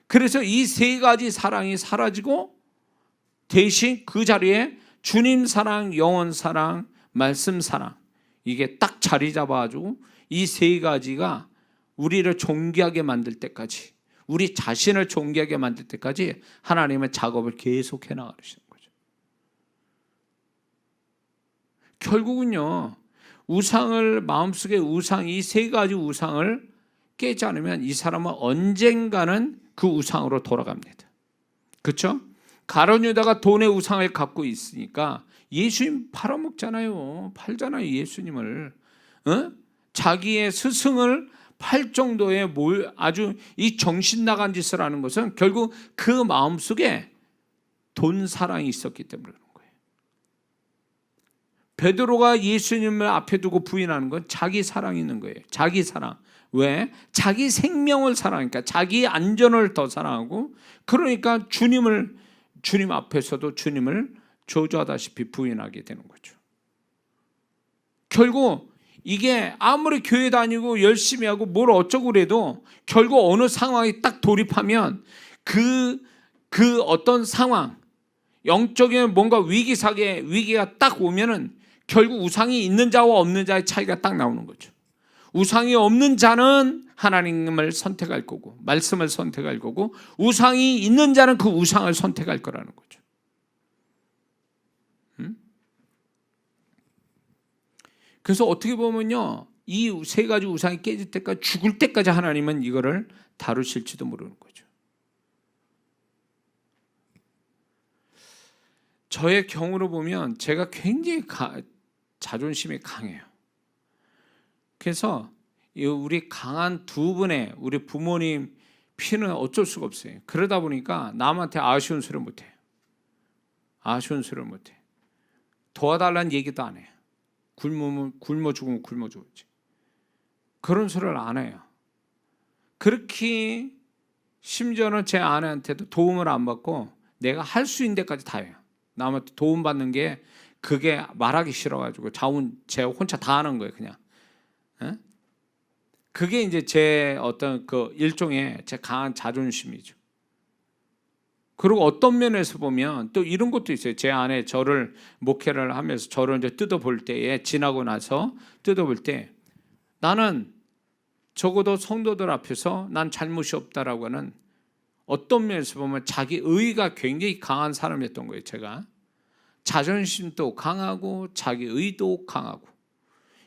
그래서 이 세 가지 사랑이 사라지고 대신 그 자리에 주님 사랑, 영혼 사랑, 말씀 사랑, 이게 딱 자리 잡아가지고 이 세 가지가 우리를 존귀하게 만들 때까지, 우리 자신을 존귀하게 만들 때까지 하나님의 작업을 계속 해나가시는 거죠. 결국은요, 마음속에 이 세 가지 우상을 깨지 않으면 이 사람은 언젠가는 그 우상으로 돌아갑니다. 그렇죠? 가룟 유다가 돈의 우상을 갖고 있으니까 예수님 팔아먹잖아요. 팔잖아요, 예수님을. 자기의 스승을 팔 정도의 아주 이 정신 나간 짓을 하는 것은 결국 그 마음속에 돈 사랑이 있었기 때문에 그런 거예요. 베드로가 예수님을 앞에 두고 부인하는 건 자기 사랑이 있는 거예요. 자기 사랑. 왜? 자기 생명을 사랑하니까, 자기 안전을 더 사랑하고, 그러니까 주님 앞에서도 주님을 저주하다시피 부인하게 되는 거죠. 결국 이게 아무리 교회 다니고 열심히 하고 뭘 어쩌고 그래도 결국 어느 상황에 딱 돌입하면 그 어떤 상황, 영적인 뭔가 위기가 딱 오면은 결국 우상이 있는 자와 없는 자의 차이가 딱 나오는 거죠. 우상이 없는 자는 하나님을 선택할 거고, 말씀을 선택할 거고, 우상이 있는 자는 그 우상을 선택할 거라는 거죠. 그래서 어떻게 보면요, 이 세 가지 우상이 깨질 때까지, 죽을 때까지 하나님은 이거를 다루실지도 모르는 거죠. 저의 경우로 보면 제가 굉장히 자존심이 강해요. 그래서 우리 강한 두 분의 우리 부모님 피는 어쩔 수가 없어요. 그러다 보니까 남한테 아쉬운 소리를 못해요. 아쉬운 소리를 못해요. 도와달라는 얘기도 안 해요. 굶어 죽으면 굶어 죽었지. 그런 소리를 안 해요. 그렇게 심지어는 제 아내한테도 도움을 안 받고 내가 할 수 있는 데까지 다 해요. 남한테 도움 받는 게 그게 말하기 싫어가지고 제 혼자 다 하는 거예요, 그냥. 에? 그게 이제 제 어떤 그 일종의 제 강한 자존심이죠. 그리고 어떤 면에서 보면 또 이런 것도 있어요. 제 아내 저를 목회를 하면서 저를 이제 뜯어볼 때에, 지나고 나서 뜯어볼 때, 나는 적어도 성도들 앞에서 난 잘못이 없다라고 하는 어떤 면에서 보면 자기 의의가 굉장히 강한 사람이었던 거예요. 제가 자존심도 강하고 자기 의도 강하고,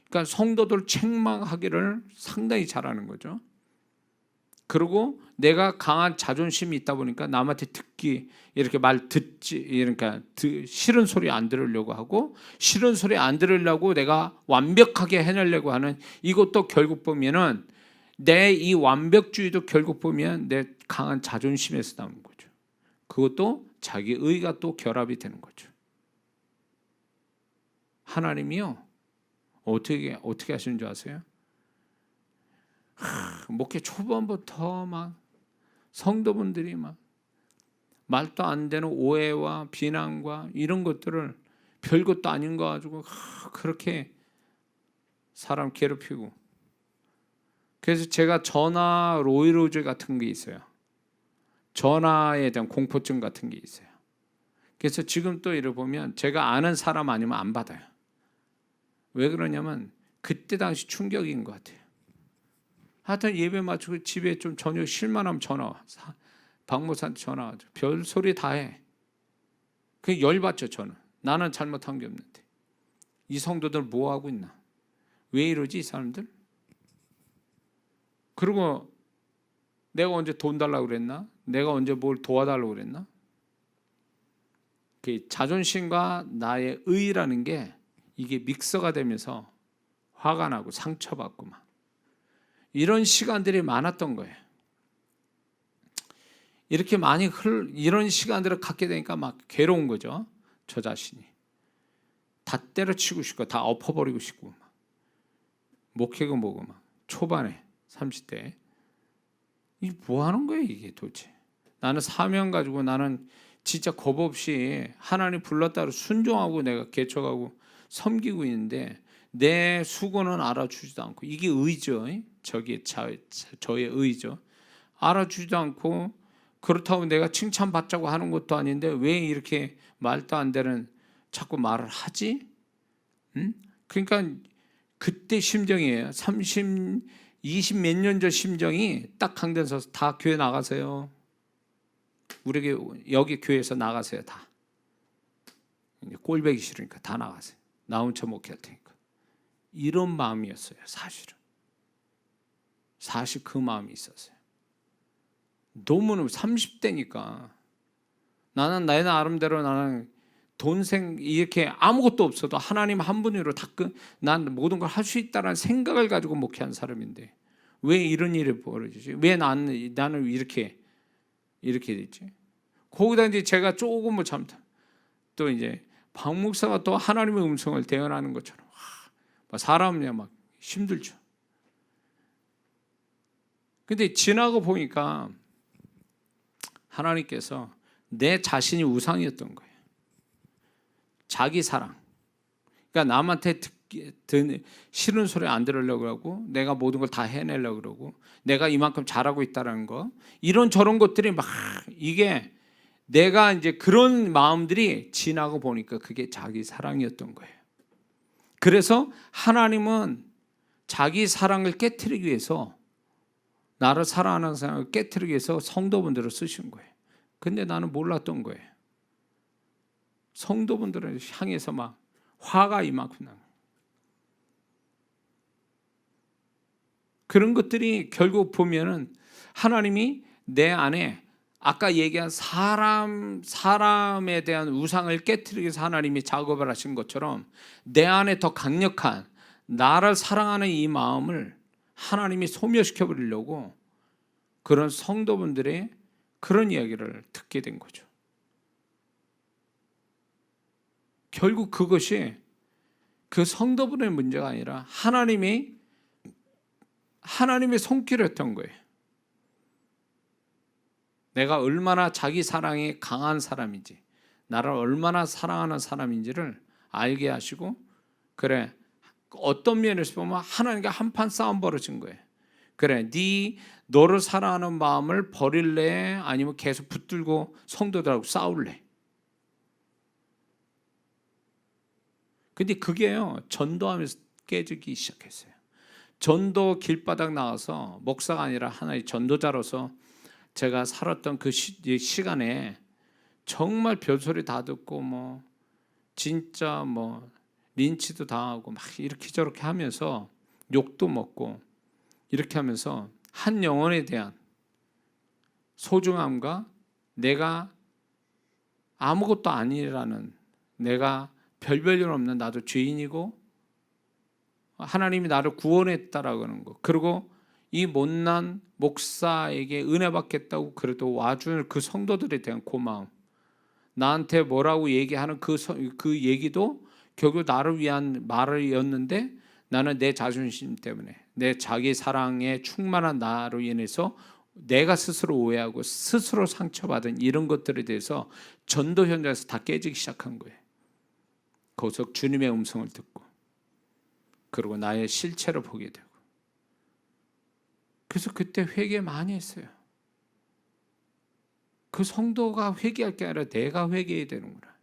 그러니까 성도들 책망하기를 상당히 잘하는 거죠. 그리고 내가 강한 자존심이 있다 보니까 남한테 이렇게 말 듣지, 그러니까 싫은 소리 안 들으려고 하고, 싫은 소리 안 들으려고 내가 완벽하게 해내려고 하는, 이것도 결국 보면은 내 이 완벽주의도 결국 보면 내 강한 자존심에서 나오는 거죠. 그것도 자기 의가 또 결합이 되는 거죠. 하나님이요, 어떻게 하시는 줄 아세요? 목회 초반부터 막 성도분들이 막 말도 안 되는 오해와 비난과 이런 것들을 별것도 아닌 거 가지고 그렇게 사람 괴롭히고, 그래서 제가 전화 노이로제 같은 게 있어요. 전화에 대한 공포증 같은 게 있어요. 그래서 지금 또 이래 보면 제가 아는 사람 아니면 안 받아요. 왜 그러냐면 그때 당시 충격인 것 같아요. 하여튼 예배 마치고 집에 좀 저녁 쉴만하면 전화 와. 박모사한테 전화 와죠. 별 소리 다 해. 그 열받죠, 저는. 나는 잘못한 게 없는데. 이 성도들 뭐 하고 있나? 왜 이러지, 이 사람들? 그리고 내가 언제 돈 달라고 그랬나? 내가 언제 뭘 도와달라고 그랬나? 그 자존심과 나의 의라는 게 이게 믹서가 되면서 화가 나고 상처받고 막 이런 시간들이 많았던 거예요. 이렇게 많이 이런 시간들을 갖게 되니까 막 괴로운 거죠. 저 자신이. 다 때려치고 싶고 다 엎어버리고 싶고 막. 목회고 뭐고 막 초반에 30대 이게 뭐 하는 거예요, 이게 도대체. 나는 사명 가지고 나는 진짜 겁 없이 하나님 불렀다고 순종하고 내가 개척하고 섬기고 있는데 내 수고는 알아주지도 않고, 이게 의죠. 저게 저의 의죠. 알아주지도 않고, 그렇다고 내가 칭찬받자고 하는 것도 아닌데 왜 이렇게 말도 안 되는 자꾸 말을 하지? 그러니까 그때 심정이에요. 20 몇 년 전 심정이 딱 강대에서 다 교회 나가세요. 우리 여기 교회에서 나가세요. 다. 꼴배기 싫으니까 다 나가세요. 나 혼자 목회할 테니까. 이런 마음이었어요. 사실 그 마음이 있었어요. 너무너무 30대니까 나는 나의 나름대로 나는 이렇게 아무것도 없어도 하나님 한 분으로 난 모든 걸 할 수 있다라는 생각을 가지고 목회한 사람인데 왜 이런 일이 벌어지지? 왜 나는 이렇게 됐지? 거기다 이제 제가 조금 뭐 잘못하면 또 이제 박 목사가 또 하나님의 음성을 대언하는 것처럼 사람이 막 힘들죠. 근데 지나고 보니까 하나님께서 내 자신이 우상이었던 거예요. 자기 사랑. 그러니까 남한테 싫은 소리 안 들으려고 하고 내가 모든 걸 다 해내려고 그러고 내가 이만큼 잘하고 있다는 거 이런 저런 것들이 막 이게 내가 이제 그런 마음들이 지나고 보니까 그게 자기 사랑이었던 거예요. 그래서 하나님은 자기 사랑을 깨트리기 위해서 나를 사랑하는 사람을 깨트리기 위해서 성도분들을 쓰신 거예요. 근데 나는 몰랐던 거예요. 성도분들을 향해서 막 화가 이만큼 나는 거예요. 그런 것들이 결국 보면은 하나님이 내 안에 아까 얘기한 사람에 대한 우상을 깨트리기 위해서 하나님이 작업을 하신 것처럼 내 안에 더 강력한 나를 사랑하는 이 마음을 하나님이 소멸시켜 버리려고 그런 성도분들의 그런 이야기를 듣게 된 거죠. 결국 그것이 그 성도분의 문제가 아니라 하나님의 손길이었던 거예요. 내가 얼마나 자기 사랑이 강한 사람인지, 나를 얼마나 사랑하는 사람인지를 알게 하시고, 그래, 어떤 면에서 보면 하나님과 한판 싸움 벌어진 거예요. 그래, 너를 사랑하는 마음을 버릴래? 아니면 계속 붙들고 성도들하고 싸울래? 근데 그게요, 전도하면서 깨지기 시작했어요. 전도 길바닥 나와서 목사가 아니라 하나의 전도자로서 제가 살았던 그 시간에 정말 별소리 다 듣고 뭐 진짜 뭐 린치도 당하고 막 이렇게 저렇게 하면서 욕도 먹고 이렇게 하면서 한 영혼에 대한 소중함과 내가 아무것도 아니라는, 내가 별별일 없는 나도 죄인이고 하나님이 나를 구원했다라고 하는 거, 그리고 이 못난 목사에게 은혜 받겠다고 그래도 와주는 그 성도들에 대한 고마움, 나한테 뭐라고 얘기하는 그 얘기도 결국 나를 위한 말이었는데 나는 내 자존심 때문에 내 자기 사랑에 충만한 나로 인해서 내가 스스로 오해하고 스스로 상처받은 이런 것들에 대해서 전도 현장에서 다 깨지기 시작한 거예요. 거기서 주님의 음성을 듣고 그리고 나의 실체를 보게 되고, 그래서 그때 회개 많이 했어요. 그 성도가 회개할 게 아니라 내가 회개해야 되는구나.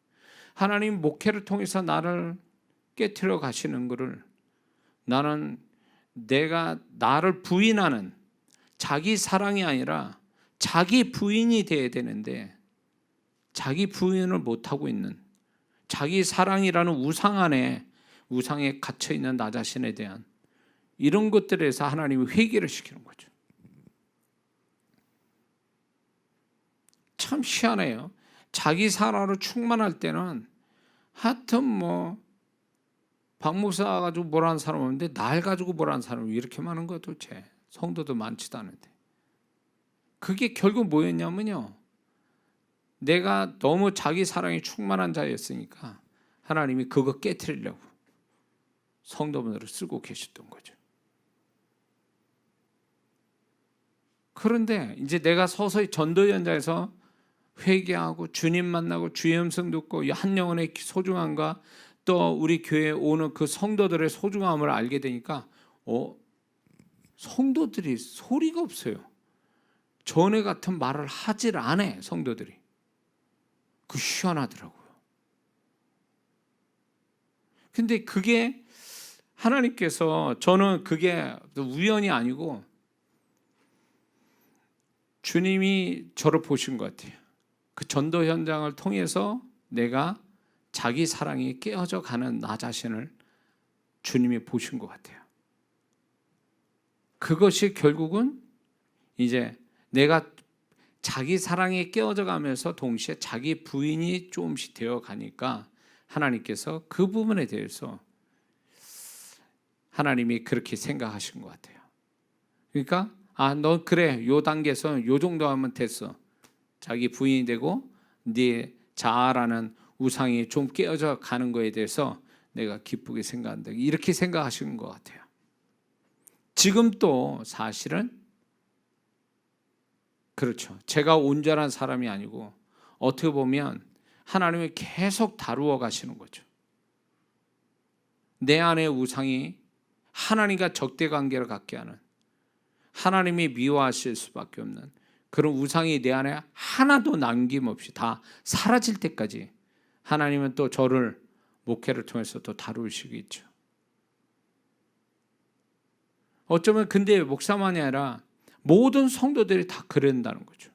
하나님 목회를 통해서 나를 깨트려 가시는 것을 나는 내가 나를 부인하는 자기 사랑이 아니라 자기 부인이 돼야 되는데 자기 부인을 못하고 있는, 자기 사랑이라는 우상에 갇혀 있는 나 자신에 대한 이런 것들에서 하나님이 회개를 시키는 거죠. 참 희한해요. 자기 사랑으로 충만할 때는 하여튼 뭐 박 목사 가지고 뭐라는 사람 없는데 날 가지고 뭐라는 사람이 이렇게 많은 거야 도대체. 성도도 많지도 않은데. 그게 결국 뭐였냐면요, 내가 너무 자기 사랑이 충만한 자였으니까 하나님이 그거 깨트리려고 성도분들을 쓰고 계셨던 거죠. 그런데 이제 내가 서서히 전도 현장에서 회개하고 주님 만나고 주의 음성 듣고 한 영혼의 소중함과 또 우리 교회에 오는 그 성도들의 소중함을 알게 되니까 성도들이 소리가 없어요. 전에 같은 말을 하질 않아. 성도들이. 그 희한하더라고요. 근데 그게 하나님께서, 저는 그게 우연이 아니고 주님이 저를 보신 것 같아요. 그 전도 현장을 통해서 내가 자기 사랑이 깨어져 가는 나 자신을 주님이 보신 것 같아요. 그것이 결국은 이제 내가 자기 사랑에 깨어져 가면서 동시에 자기 부인이 조금씩 되어 가니까 하나님께서 그 부분에 대해서 하나님이 그렇게 생각하신 것 같아요. 그러니까 너 그래, 요 단계에서 요 정도 하면 됐어. 자기 부인이 되고 네 자아라는 우상이 좀 깨어져 가는 거에 대해서 내가 기쁘게 생각한다. 이렇게 생각하시는 것 같아요. 지금 또 사실은 그렇죠. 제가 온전한 사람이 아니고 어떻게 보면 하나님이 계속 다루어 가시는 거죠. 내 안의 우상이 하나님과 적대 관계를 갖게 하는, 하나님이 미워하실 수밖에 없는 그런 우상이 내 안에 하나도 남김없이 다 사라질 때까지 하나님은 또 저를 목회를 통해서 또 다루시겠죠. 어쩌면 근데 목사만이 아니라 모든 성도들이 다 그런다는 거죠.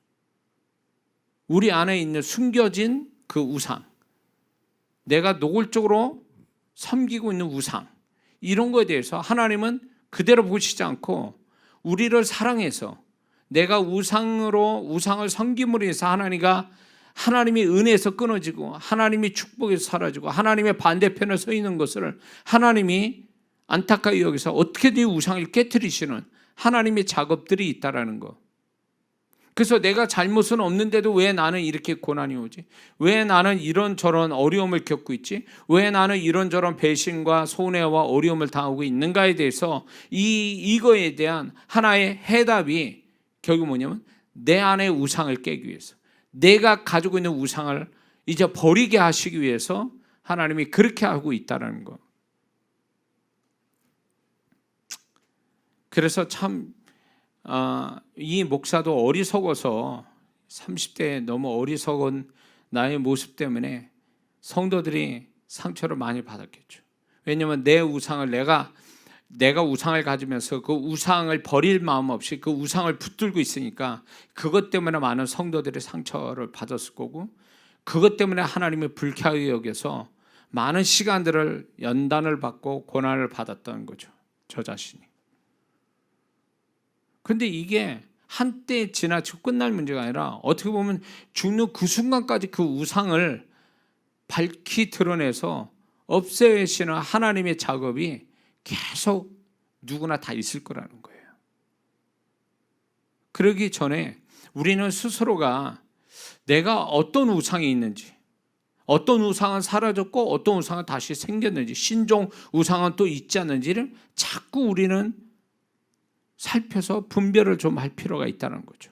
우리 안에 있는 숨겨진 그 우상, 내가 노골적으로 섬기고 있는 우상, 이런 거에 대해서 하나님은 그대로 보시지 않고 우리를 사랑해서 내가 우상을 섬김으로 해서 하나님이 은혜에서 끊어지고 하나님이 축복에서 사라지고 하나님의 반대편에 서 있는 것을 하나님이 안타까이 여기서 어떻게든 우상을 깨트리시는 하나님의 작업들이 있다라는 거. 그래서 내가 잘못은 없는데도 왜 나는 이렇게 고난이 오지? 왜 나는 이런저런 어려움을 겪고 있지? 왜 나는 이런저런 배신과 손해와 어려움을 당하고 있는가에 대해서 이거에 대한 하나의 해답이 결국 뭐냐면 내 안의 우상을 깨기 위해서, 내가 가지고 있는 우상을 이제 버리게 하시기 위해서 하나님이 그렇게 하고 있다는 거. 그래서 참 이 목사도 어리석어서 30대에 너무 어리석은 나의 모습 때문에 성도들이 상처를 많이 받았겠죠. 왜냐하면 내 우상을 내가 우상을 가지면서 그 우상을 버릴 마음 없이 그 우상을 붙들고 있으니까 그것 때문에 많은 성도들이 상처를 받았을 거고, 그것 때문에 하나님이 불쾌하게 여겨서 많은 시간들을 연단을 받고 고난을 받았다는 거죠, 저 자신이. 근데 이게 한때 지나치고 끝날 문제가 아니라 어떻게 보면 죽는 그 순간까지 그 우상을 밝히 드러내서 없애시는 하나님의 작업이 계속 누구나 다 있을 거라는 거예요. 그러기 전에 우리는 스스로가 내가 어떤 우상이 있는지, 어떤 우상은 사라졌고 어떤 우상은 다시 생겼는지, 신종 우상은 또 있지 않는지를 자꾸 우리는 살펴서 분별을 좀 할 필요가 있다는 거죠.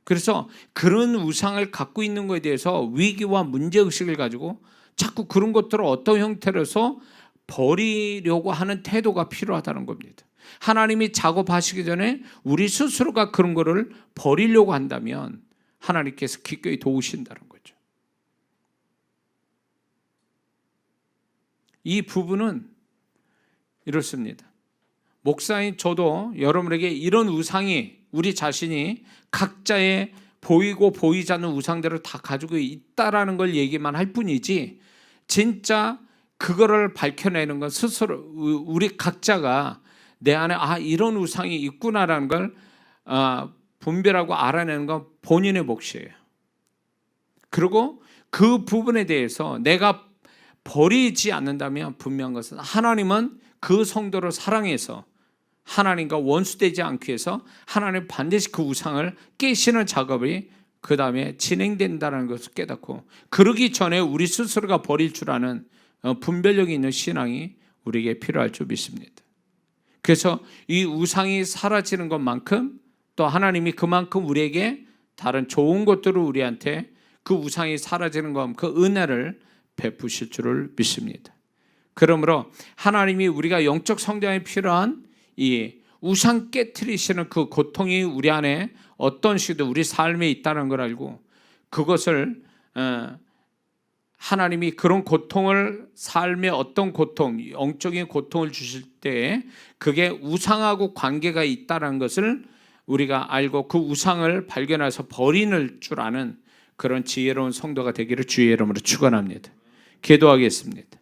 그래서 그런 우상을 갖고 있는 것에 대해서 위기와 문제의식을 가지고 자꾸 그런 것들을 어떤 형태로서 버리려고 하는 태도가 필요하다는 겁니다. 하나님이 작업하시기 전에 우리 스스로가 그런 거를 버리려고 한다면 하나님께서 기꺼이 도우신다는 거죠. 이 부분은 이렇습니다. 목사인 저도 여러분에게 이런 우상이 우리 자신이 각자의 보이고 보이지 않는 우상들을 다 가지고 있다라는 걸 얘기만 할 뿐이지, 진짜 그거를 밝혀내는 건 스스로 우리 각자가 내 안에 이런 우상이 있구나라는 걸 분별하고 알아내는 건 본인의 몫이에요. 그리고 그 부분에 대해서 내가 버리지 않는다면 분명한 것은 하나님은 그 성도를 사랑해서 하나님과 원수되지 않기 위해서 하나님 반드시 그 우상을 깨시는 작업이 그 다음에 진행된다는 것을 깨닫고, 그러기 전에 우리 스스로가 버릴 줄 아는 분별력이 있는 신앙이 우리에게 필요할 줄 믿습니다. 그래서 이 우상이 사라지는 것만큼 또 하나님이 그만큼 우리에게 다른 좋은 것들을 우리한테 그 우상이 사라지는 것만큼 그 은혜를 베푸실 줄을 믿습니다. 그러므로 하나님이 우리가 영적 성장에 필요한 이 우상 깨트리시는 그 고통이 우리 안에 어떤 식으로 우리 삶에 있다는 걸 알고, 그것을 하나님이 그런 고통을, 삶의 어떤 고통, 영적인 고통을 주실 때 그게 우상하고 관계가 있다는 것을 우리가 알고 그 우상을 발견해서 버리는 줄 아는 그런 지혜로운 성도가 되기를 주의 이름으로 축원합니다. 기도하겠습니다.